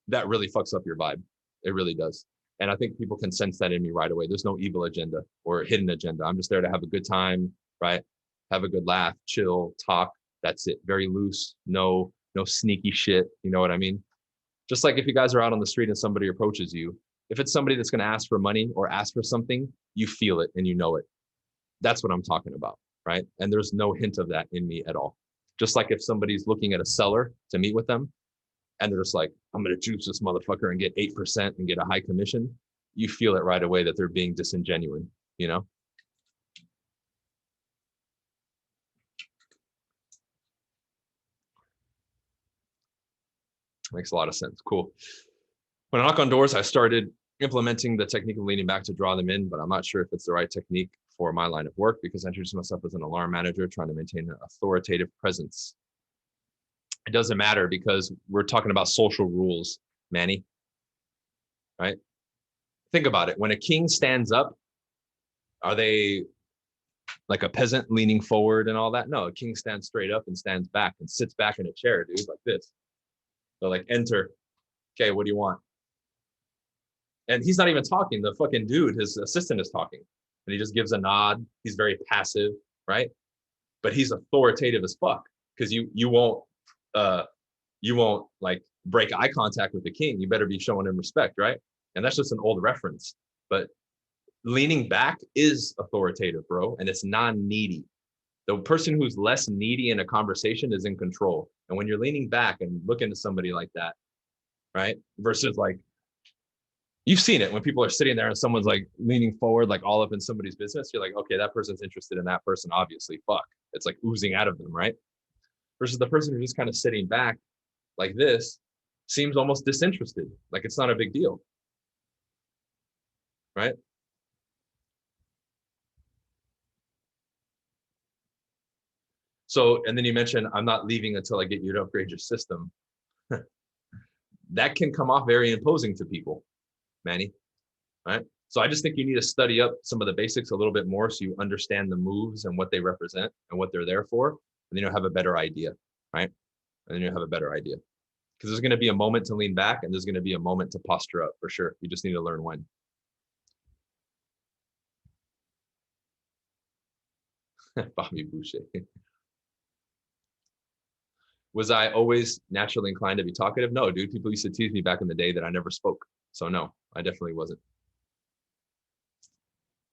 A: That really fucks up your vibe. It really does. And I think people can sense that in me right away. There's no evil agenda or hidden agenda. I'm just there to have a good time, right? Have a good laugh, chill, talk. That's it. Very loose. No sneaky shit. You know what I mean? Just like if you guys are out on the street and somebody approaches you, if it's somebody that's going to ask for money or ask for something, you feel it and you know it. That's what I'm talking about, right? And there's no hint of that in me at all. Just like if somebody's looking at a seller to meet with them, and they're just like, I'm going to juice this motherfucker and get 8% and get a high commission, you feel it right away that they're being disingenuine, you know? Makes a lot of sense. Cool. When I knock on doors, I started implementing the technique of leaning back to draw them in, but I'm not sure if it's the right technique for my line of work because I introduced myself as an alarm manager trying to maintain an authoritative presence. It doesn't matter because we're talking about social rules, Manny, right? Think about it. When a king stands up, are they like a peasant leaning forward and all that? No, a king stands straight up and stands back and sits back in a chair, dude, like this. They're like, enter. Okay, what do you want? And he's not even talking. The fucking dude, his assistant, is talking. And he just gives a nod. He's very passive, right? But he's authoritative as fuck because you won't like break eye contact with the king. You better be showing him respect, right? And that's just an old reference. But leaning back is authoritative, bro, and it's non-needy. The person who's less needy in a conversation is in control. And when you're leaning back and looking at somebody like that, right, versus like you've seen it when people are sitting there and someone's like leaning forward, like all up in somebody's business, you're like, okay, that person's interested in that person, obviously. Fuck, it's like oozing out of them, right? Versus the person who's just kind of sitting back like this seems almost disinterested, like it's not a big deal, right? So, and then you mentioned, I'm not leaving until I get you to upgrade your system. that can come off very imposing to people, Manny, right? So I just think you need to study up some of the basics a little bit more so you understand the moves and what they represent and what they're there for. And then you'll have a better idea, right? And then you'll have a better idea. Because there's going to be a moment to lean back and there's going to be a moment to posture up for sure. You just need to learn when. Bobby Boucher. Was I always naturally inclined to be talkative? No, dude. People used to tease me back in the day that I never spoke. So no, I definitely wasn't.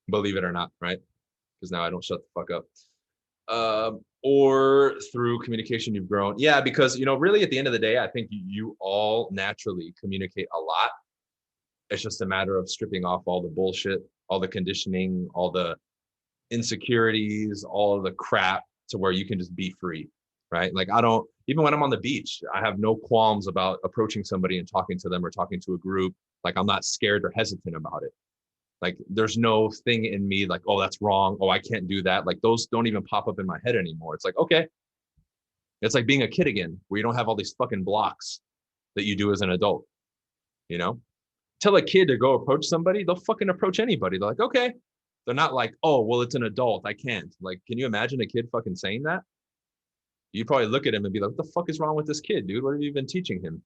A: Believe it or not, right? Because now I don't shut the fuck up. Or through communication you've grown. Yeah, because, really at the end of the day, I think you all naturally communicate a lot. It's just a matter of stripping off all the bullshit, all the conditioning, all the insecurities, all the crap to where you can just be free, right? Like even when I'm on the beach, I have no qualms about approaching somebody and talking to them or talking to a group. Like I'm not scared or hesitant about it. Like there's no thing in me like, oh, that's wrong. Oh, I can't do that. Like those don't even pop up in my head anymore. It's like, okay. It's like being a kid again, where you don't have all these fucking blocks that you do as an adult, Tell a kid to go approach somebody, they'll fucking approach anybody. They're like, okay. They're not like, oh, well, it's an adult. I can't. Like, can you imagine a kid fucking saying that? You'd probably look at him and be like, what the fuck is wrong with this kid, dude? What have you been teaching him?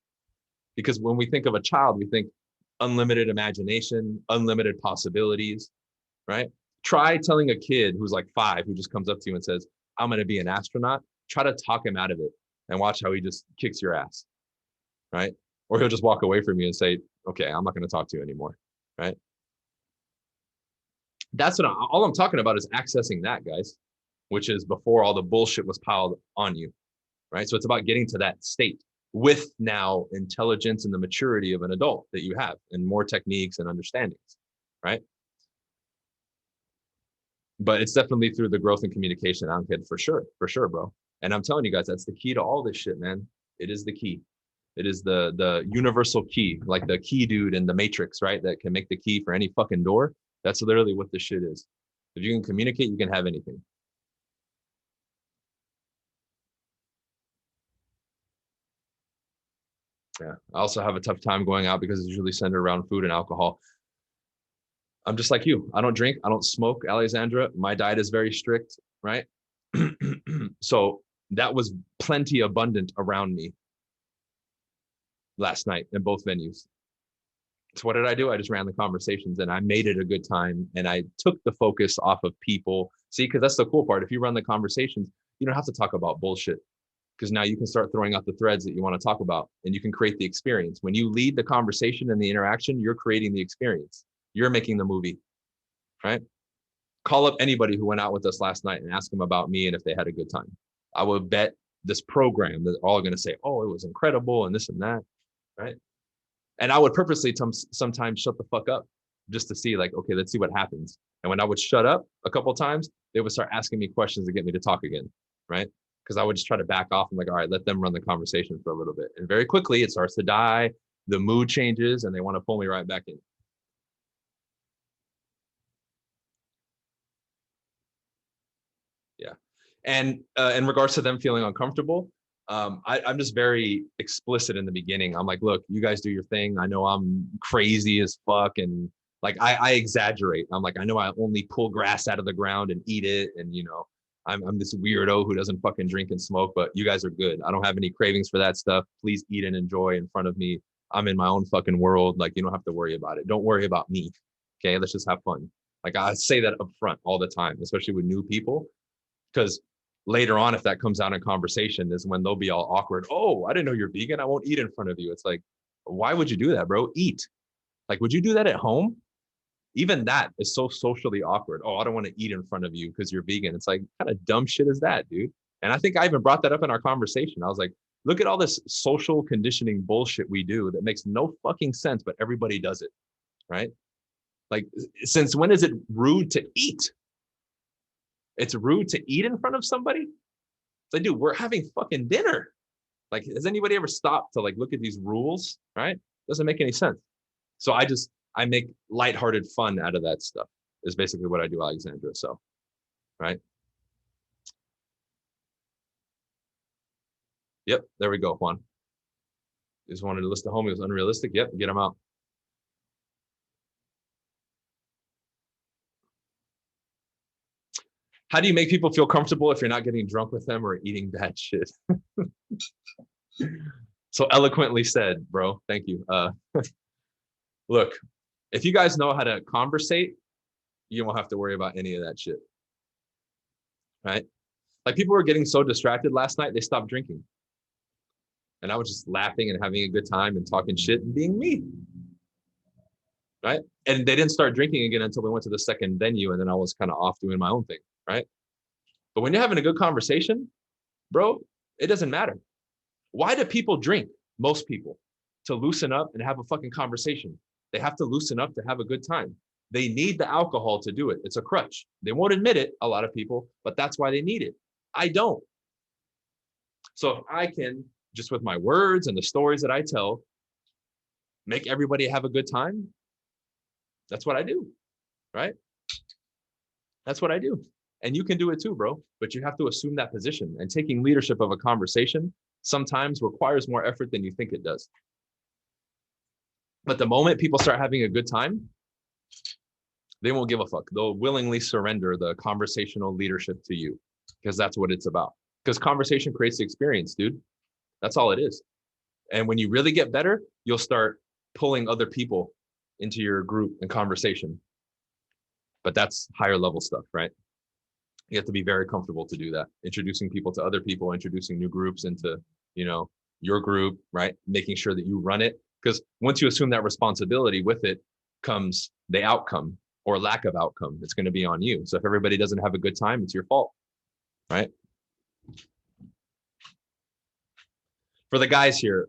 A: Because when we think of a child, we think unlimited imagination, unlimited possibilities, right? Try telling a kid who's like 5, who just comes up to you and says, I'm going to be an astronaut. Try to talk him out of it and watch how he just kicks your ass, right? Or he'll just walk away from you and say, okay, I'm not going to talk to you anymore, right? That's what all I'm talking about is accessing that, guys, which is before all the bullshit was piled on you, right? So it's about getting to that state with now intelligence and the maturity of an adult that you have and more techniques and understandings, right? But it's definitely through the growth and communication kid, for sure, bro. And I'm telling you guys, that's the key to all this shit, man. It is the key. It is the universal key, like the key dude in the Matrix, right? That can make the key for any fucking door. That's literally what this shit is. If you can communicate, you can have anything. Yeah. I also have a tough time going out because it's usually centered around food and alcohol. I'm just like you. I don't drink. I don't smoke, Alexandra. My diet is very strict, right? So that was plenty abundant around me last night in both venues. So what did I do? I just ran the conversations and I made it a good time and I took the focus off of people. See, because that's the cool part. If you run the conversations, you don't have to talk about bullshit because now you can start throwing out the threads that you want to talk about and you can create the experience. When you lead the conversation and the interaction, you're creating the experience. You're making the movie, right? Call up anybody who went out with us last night and ask them about me and if they had a good time. I would bet this program that all going to say, oh, it was incredible and this and that, right? And I would purposely sometimes shut the fuck up just to see like, okay, let's see what happens. And when I would shut up a couple of times, they would start asking me questions to get me to talk again, right? Because I would just try to back off and like, all right, let them run the conversation for a little bit. And very quickly it starts to die, the mood changes and they want to pull me right back in. Yeah. And in regards to them feeling uncomfortable, I'm just very explicit in the beginning. I'm like, look, you guys do your thing. I know I'm crazy as fuck. And like, I exaggerate. I'm like, I know I only pull grass out of the ground and eat it. And, I'm this weirdo who doesn't fucking drink and smoke, but you guys are good. I don't have any cravings for that stuff. Please eat and enjoy in front of me. I'm in my own fucking world. Like, you don't have to worry about it. Don't worry about me. Okay. Let's just have fun. Like I say that up front all the time, especially with new people. Because later on, if that comes out in conversation, is when they'll be all awkward. Oh, I didn't know you're vegan. I won't eat in front of you. It's like, why would you do that, bro? Eat. Like, would you do that at home? Even that is so socially awkward. Oh, I don't want to eat in front of you because you're vegan. It's like, kind of dumb shit is that, dude? And I think I even brought that up in our conversation. I was like, look at all this social conditioning bullshit we do that makes no fucking sense, but everybody does it, right? Like, since when is it rude to eat? It's rude to eat in front of somebody. It's like, dude, we're having fucking dinner. Like, has anybody ever stopped to like look at these rules? Right? Doesn't make any sense. So I make lighthearted fun out of that stuff. Is basically what I do, Alexandra. So, right? Yep. There we go, Juan. Just wanted to list the homies. Unrealistic. Yep, get them out. How do you make people feel comfortable if you're not getting drunk with them or eating bad shit? So eloquently said, bro. Thank you. Look, if you guys know how to conversate, you won't have to worry about any of that shit. Right? Like people were getting so distracted last night, they stopped drinking. And I was just laughing and having a good time and talking shit and being me. Right? And they didn't start drinking again until we went to the second venue. And then I was kind of off doing my own thing. Right? But when you're having a good conversation, bro, it doesn't matter. Why do people drink? Most people, to loosen up and have a fucking conversation. They have to loosen up to have a good time. They need the alcohol to do it. It's a crutch. They won't admit it, a lot of people, but that's why they need it. I don't. So if I can, just with my words and the stories that I tell, make everybody have a good time, that's what I do, right? That's what I do. And you can do it too, bro, but you have to assume that position. And taking leadership of a conversation sometimes requires more effort than you think it does. But the moment people start having a good time, they won't give a fuck. They'll willingly surrender the conversational leadership to you because that's what it's about. Because conversation creates the experience, dude. That's all it is. And when you really get better, you'll start pulling other people into your group and conversation. But that's higher level stuff, right? You have to be very comfortable to do that. Introducing people to other people, introducing new groups into, your group, right? Making sure that you run it. Because once you assume that responsibility, with it comes the outcome or lack of outcome. It's going to be on you. So if everybody doesn't have a good time, it's your fault, right? For the guys here,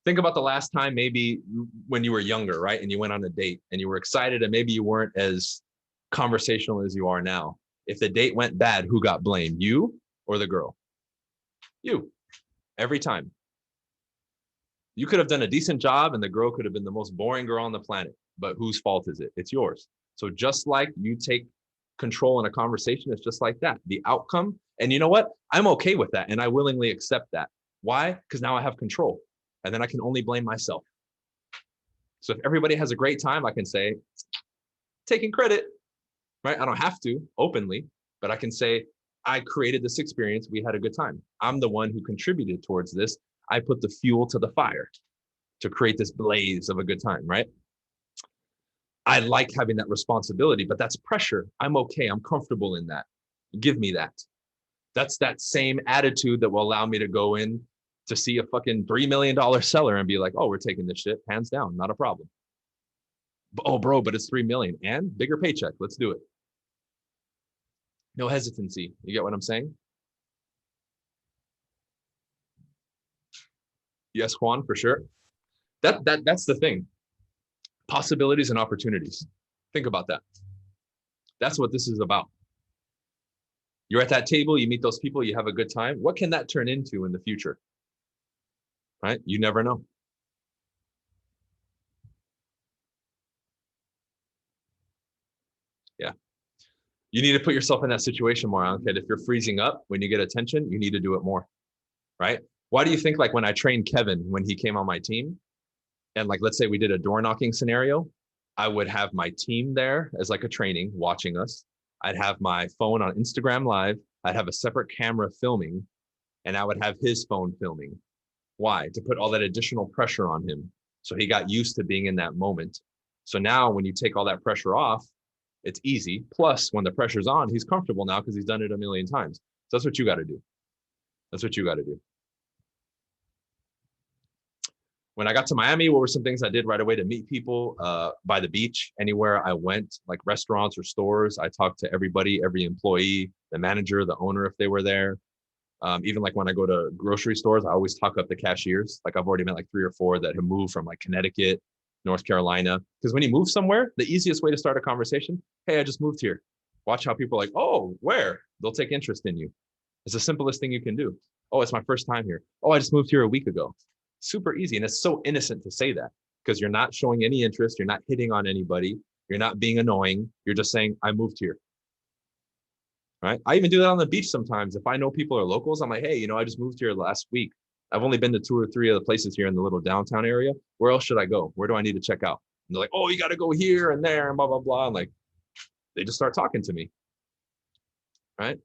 A: think about the last time maybe when you were younger, right? And you went on a date and you were excited and maybe you weren't as conversational as you are now. If the date went bad, who got blamed? You or the girl? You. Every time. You could have done a decent job and the girl could have been the most boring girl on the planet. But whose fault is it? It's yours. So just like you take control in a conversation, it's just like that. The outcome. And you know what? I'm okay with that. And I willingly accept that. Why? Because now I have control. And then I can only blame myself. So if everybody has a great time, I can say, taking credit, right? I don't have to openly, but I can say, I created this experience. We had a good time. I'm the one who contributed towards this. I put the fuel to the fire to create this blaze of a good time, right? I like having that responsibility, but that's pressure. I'm okay. I'm comfortable in that. Give me that. That's that same attitude that will allow me to go in to see a fucking $3 million seller and be like, oh, we're taking this shit, hands down, not a problem. Oh, bro, but it's 3 million and bigger paycheck. Let's do it. No hesitancy. You get what I'm saying? Yes, Juan, for sure. That's the thing. Possibilities and opportunities. Think about that. That's what this is about. You're at that table, you meet those people, you have a good time. What can that turn into in the future? Right? You never know. Yeah. You need to put yourself in that situation more, okay? If you're freezing up when you get attention, you need to do it more, right? Why do you think, like, when I trained Kevin, when he came on my team, and like, let's say we did a door knocking scenario, I would have my team there as like a training watching us. I'd have my phone on Instagram Live. I'd have a separate camera filming, and I would have his phone filming. Why? To put all that additional pressure on him. So he got used to being in that moment. So now when you take all that pressure off, it's easy. Plus, when the pressure's on, he's comfortable now because he's done it a million times. So that's what you got to do. That's what you got to do. When I got to Miami, what were some things I did right away to meet people by the beach? Anywhere I went, like restaurants or stores, I talked to everybody, every employee, the manager, the owner, if they were there. Even like when I go to grocery stores, I always talk up the cashiers. Like I've already met like 3 or 4 that have moved from like Connecticut, North Carolina. Because when you move somewhere, the easiest way to start a conversation, hey, I just moved here. Watch how people are like, oh, where? They'll take interest in you. It's the simplest thing you can do. Oh, it's my first time here. Oh, I just moved here a week ago. Super easy. And it's so innocent to say that because you're not showing any interest. You're not hitting on anybody. You're not being annoying. You're just saying, I moved here. Right? I even do that on the beach sometimes. If I know people are locals, I'm like, hey, I just moved here last week. I've only been to 2 or 3 of the places here in the little downtown area. Where else should I go? Where do I need to check out? And they're like, oh, you got to go here and there and blah, blah, blah. And like, they just start talking to me. Right.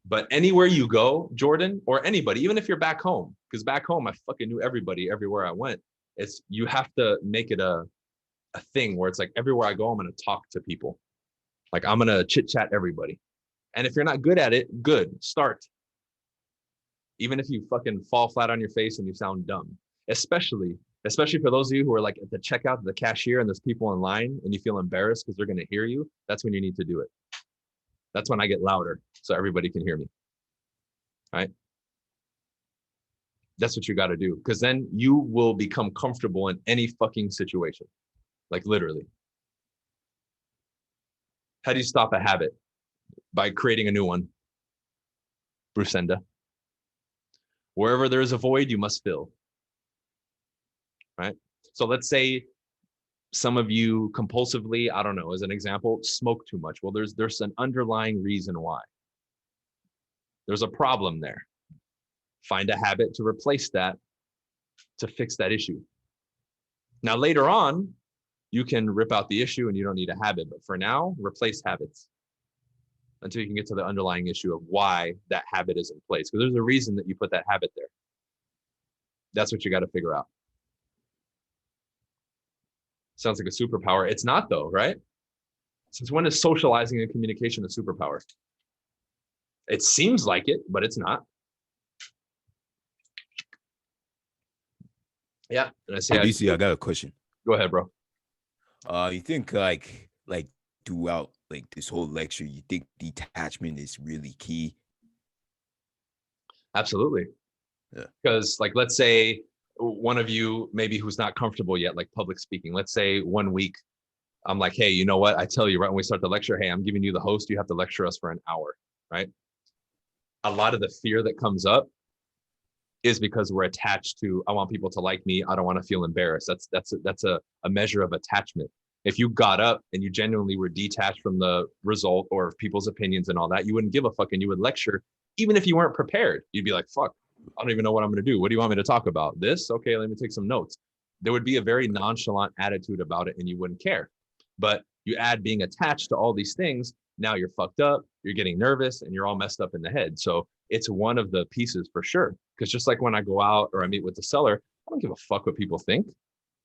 A: But anywhere you go, Jordan, or anybody, even if you're back home, because back home, I fucking knew everybody everywhere I went. It's, you have to make it a thing where it's like, everywhere I go, I'm going to talk to people. Like, I'm going to chit chat everybody. And if you're not good at it, good, start. Even if you fucking fall flat on your face and you sound dumb, especially for those of you who are like at the checkout, the cashier, and there's people in line and you feel embarrassed because they're going to hear you. That's when you need to do it. That's when I get louder so everybody can hear me. Right? That's what you got to do, because then you will become comfortable in any fucking situation. Like, literally. How do you stop a habit? By creating a new one. Brusenda. Wherever there is a void, you must fill. Right? So let's say some of you compulsively, I don't know, as an example, smoke too much. Well, there's an underlying reason why. There's a problem there. Find a habit to replace that, to fix that issue. Now, later on, you can rip out the issue and you don't need a habit. But for now, replace habits until you can get to the underlying issue of why that habit is in place. Because there's a reason that you put that habit there. That's what you got to figure out. Sounds like a superpower. It's not, though, right? Since when is socializing and communication a superpower? It seems like it, but it's not. Yeah. And I say,
C: BC, I got a question.
A: Go ahead, bro.
C: You think like throughout like this whole lecture, you think detachment is really key?
A: Absolutely.
C: Yeah.
A: Because like, let's say one of you maybe who's not comfortable yet, like public speaking, let's say 1 week, I'm like, hey, you know what? I tell you right when we start the lecture, hey, I'm giving you the host. You have to lecture us for an hour, right? A lot of the fear that comes up is because we're attached to, I want people to like me. I don't want to feel embarrassed. That's a measure of attachment. If you got up and you genuinely were detached from the result or people's opinions and all that, you wouldn't give a fuck and you would lecture, even if you weren't prepared. You'd be like, fuck, I don't even know what I'm going to do. What do you want me to talk about? This? Okay, let me take some notes. There would be a very nonchalant attitude about it and you wouldn't care. But you add being attached to all these things, now you're fucked up, you're getting nervous, and you're all messed up in the head. So it's one of the pieces for sure. Because just like when I go out or I meet with the seller, I don't give a fuck what people think.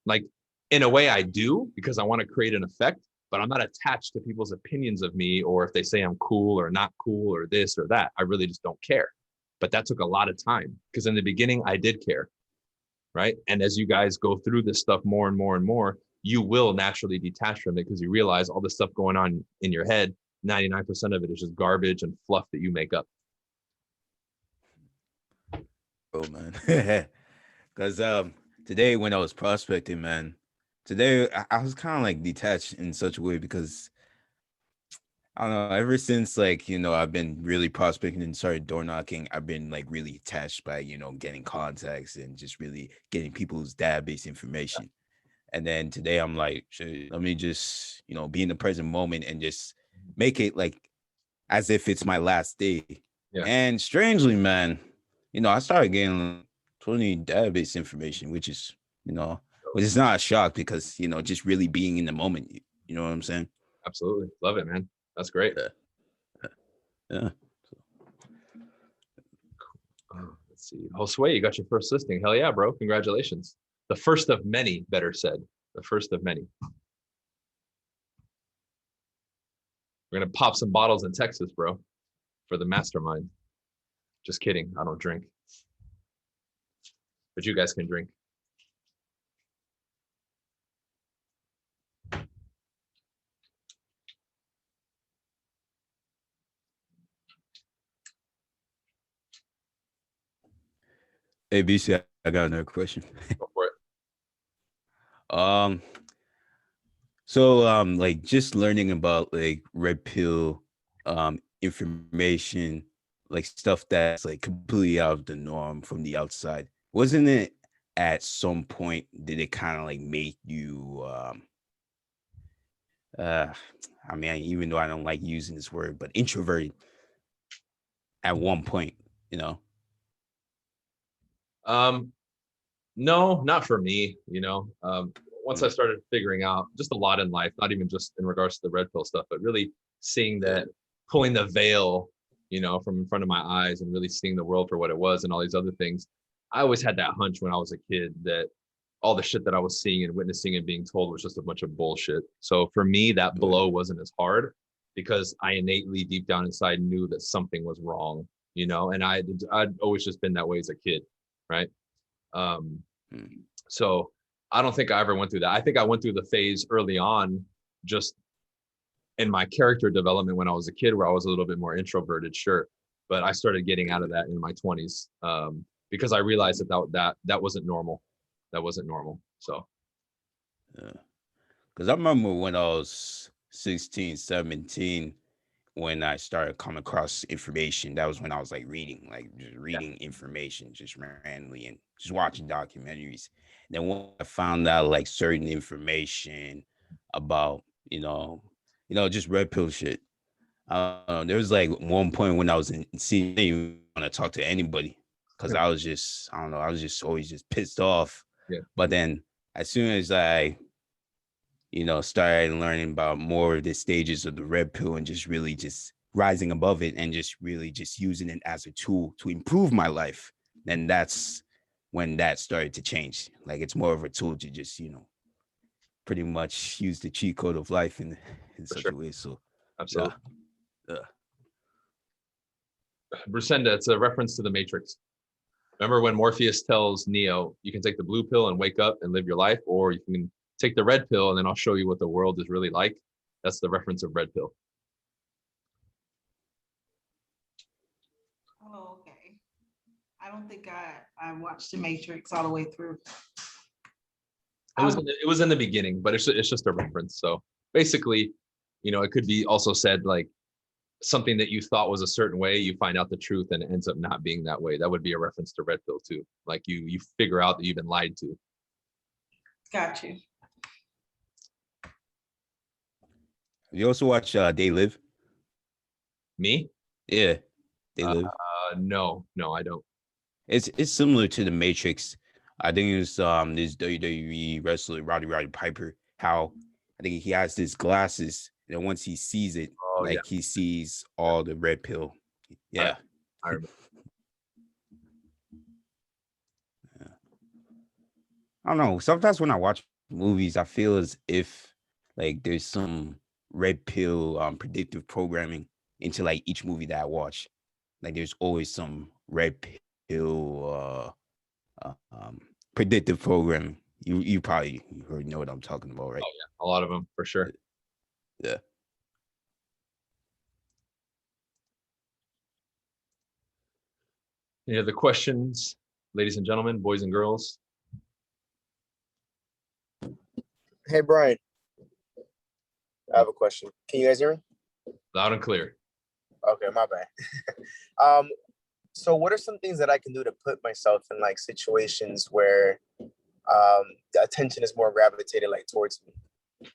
A: Like, in a way I do, because I want to create an effect, but I'm not attached to people's opinions of me, or if they say I'm cool or not cool or this or that. I really just don't care. But that took a lot of time, because in the beginning I did care, right? And as you guys go through this stuff more and more and more, you will naturally detach from it, because you realize all the stuff going on in your head, 99% of it is just garbage and fluff that you make up.
C: Oh man. Because today when I was prospecting, man, today I was kind of like detached in such a way, because I don't know, ever since like, I've been really prospecting and started door knocking, I've been like really attached by, getting contacts and just really getting people's database information. And then today I'm like, shit, let me just, be in the present moment and just make it like as if it's my last day.
A: Yeah.
C: And strangely, man, I started getting 20 database information, which is not a shock, because, just really being in the moment, you know what I'm saying?
A: Absolutely. Love it, man. That's great.
C: Yeah.
A: Let's see. Josue, you got your first listing. Hell yeah, bro. Congratulations. The first of many, better said. The first of many. We're going to pop some bottles in Texas, bro, for the mastermind. Just kidding. I don't drink. But you guys can drink.
C: Hey, BC, I got another question.
A: Go for it.
C: So like just learning about like red pill information, like stuff that's like completely out of the norm from the outside. Wasn't it at some point did it kind of like make you uh I mean, even though I don't like using this word, but introverted at one point,
A: Um, no, not for me. Once I started figuring out just a lot in life, not even just in regards to the red pill stuff, but really seeing that, pulling the veil, from in front of my eyes and really seeing the world for what it was and all these other things. I always had that hunch when I was a kid that all the shit that I was seeing and witnessing and being told was just a bunch of bullshit. So for me, that blow wasn't as hard because I innately deep down inside knew that something was wrong, and I'd always just been that way as a kid, right? Um, so I don't think I ever went through that. I think I went through the phase early on, just in my character development when I was a kid, where I was a little bit more introverted, sure, but I started getting out of that in my 20s, because I realized that wasn't normal. That wasn't normal. So,
C: because I remember when I was 16, 17, when I started coming across information, that was when I was like reading, just
A: yeah,
C: reading information just randomly and just watching documentaries. Then when I found out like certain information about, just red pill shit. There was like one point when I was in see, I didn't want to talk to anybody because I was just, I don't know, I was just always just pissed off.
A: yeah,
C: But then as soon as I, started learning about more of the stages of the red pill and just really just rising above it and just really just using it as a tool to improve my life, then that's when that started to change. Like it's more of a tool to just, pretty much use the cheat code of life in
A: for
C: such
A: sure.
C: a way. So yeah.
A: Absolutely. Brusenda, it's a reference to the Matrix. Remember when Morpheus tells Neo, you can take the blue pill and wake up and live your life, or you can take the red pill and then I'll show you what the world is really like. That's the reference of red pill.
D: Oh, okay. I don't think I watched The Matrix all the way through.
A: It was in the beginning, but it's just a reference. So basically, it could be also said like something that you thought was a certain way, you find out the truth and it ends up not being that way. That would be a reference to red pill too. Like you figure out that you've been lied to.
D: Got you.
C: You also watch They Live?
A: Me?
C: Yeah, They Live.
A: No, I don't.
C: It's similar to the Matrix. I think it's this WWE wrestler Roddy Piper. How I think he has these glasses, and once he sees it, he sees all the red pill. Yeah,
A: I remember.
C: Yeah. I don't know. Sometimes when I watch movies, I feel as if like there's some red pill predictive programming into like each movie that I watch. Like there's always some red pill predictive programming. You probably already know what I'm talking about, right?
A: Oh yeah, a lot of them for sure.
C: Yeah.
A: Any other questions, ladies and gentlemen, boys and girls?
E: Hey, Bryan, I have a question. Can you guys hear me?
A: Loud and clear.
E: Okay, my bad. So what are some things that I can do to put myself in like situations where the attention is more gravitated like towards me,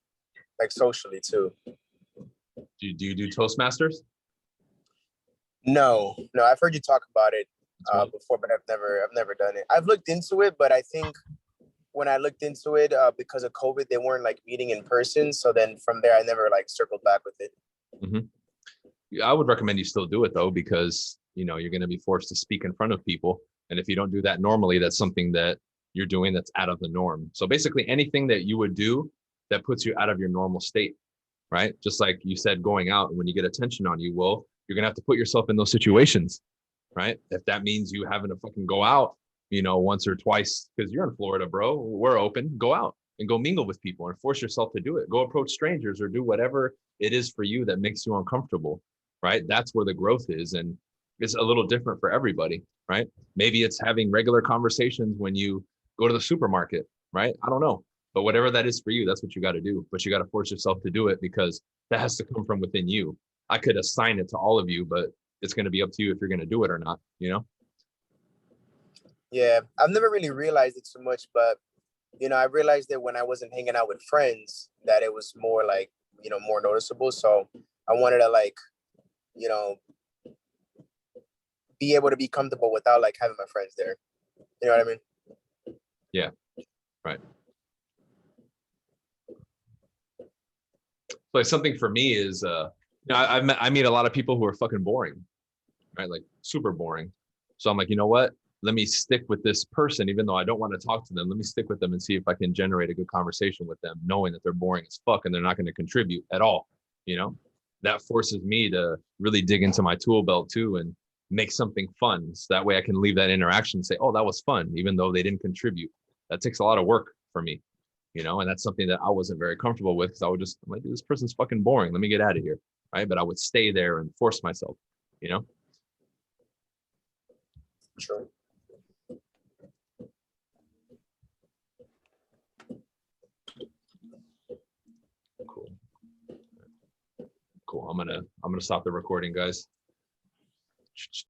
E: like socially too?
A: Do you do Toastmasters?
E: No, I've heard you talk about it before, but I've never done it. I've looked into it, but I think when I looked into it, because of COVID, they weren't like meeting in person. So then from there, I never like circled back with it.
A: Mm-hmm. I would recommend you still do it though, because you're going to be forced to speak in front of people, and if you don't do that normally, that's something that you're doing that's out of the norm. So basically, anything that you would do that puts you out of your normal state, right? Just like you said, going out, and when you get attention on you, well, you're going to have to put yourself in those situations, right? If that means you having to fucking go out, once or twice, because you're in Florida, bro, we're open, go out and go mingle with people and force yourself to do it. Go approach strangers or do whatever it is for you that makes you uncomfortable, right? That's where the growth is. And it's a little different for everybody, right? Maybe it's having regular conversations when you go to the supermarket, right? I don't know. But whatever that is for you, that's what you got to do. But you got to force yourself to do it, because that has to come from within you. I could assign it to all of you, but it's going to be up to you if you're going to do it or not,
E: Yeah, I've never really realized it so much, but I realized that when I wasn't hanging out with friends, that it was more like, more noticeable. So I wanted to like, be able to be comfortable without like having my friends there. You know what I mean?
A: Like something for me is, I meet a lot of people who are fucking boring, right? Like super boring. So I'm like, you know what? Let me stick with this person, even though I don't want to talk to them. Let me stick with them and see if I can generate a good conversation with them, knowing that they're boring as fuck and they're not going to contribute at all. You know, that forces me to really dig into my tool belt too and make something fun. So that way I can leave that interaction and say, oh, that was fun, even though they didn't contribute. That takes a lot of work for me, you know, and that's something that I wasn't very comfortable with because I would just, I'm like, this person's fucking boring. Let me get out of here. Right. But I would stay there and force myself, you know?
E: Sure.
A: Cool. Cool. I'm gonna stop the recording, guys.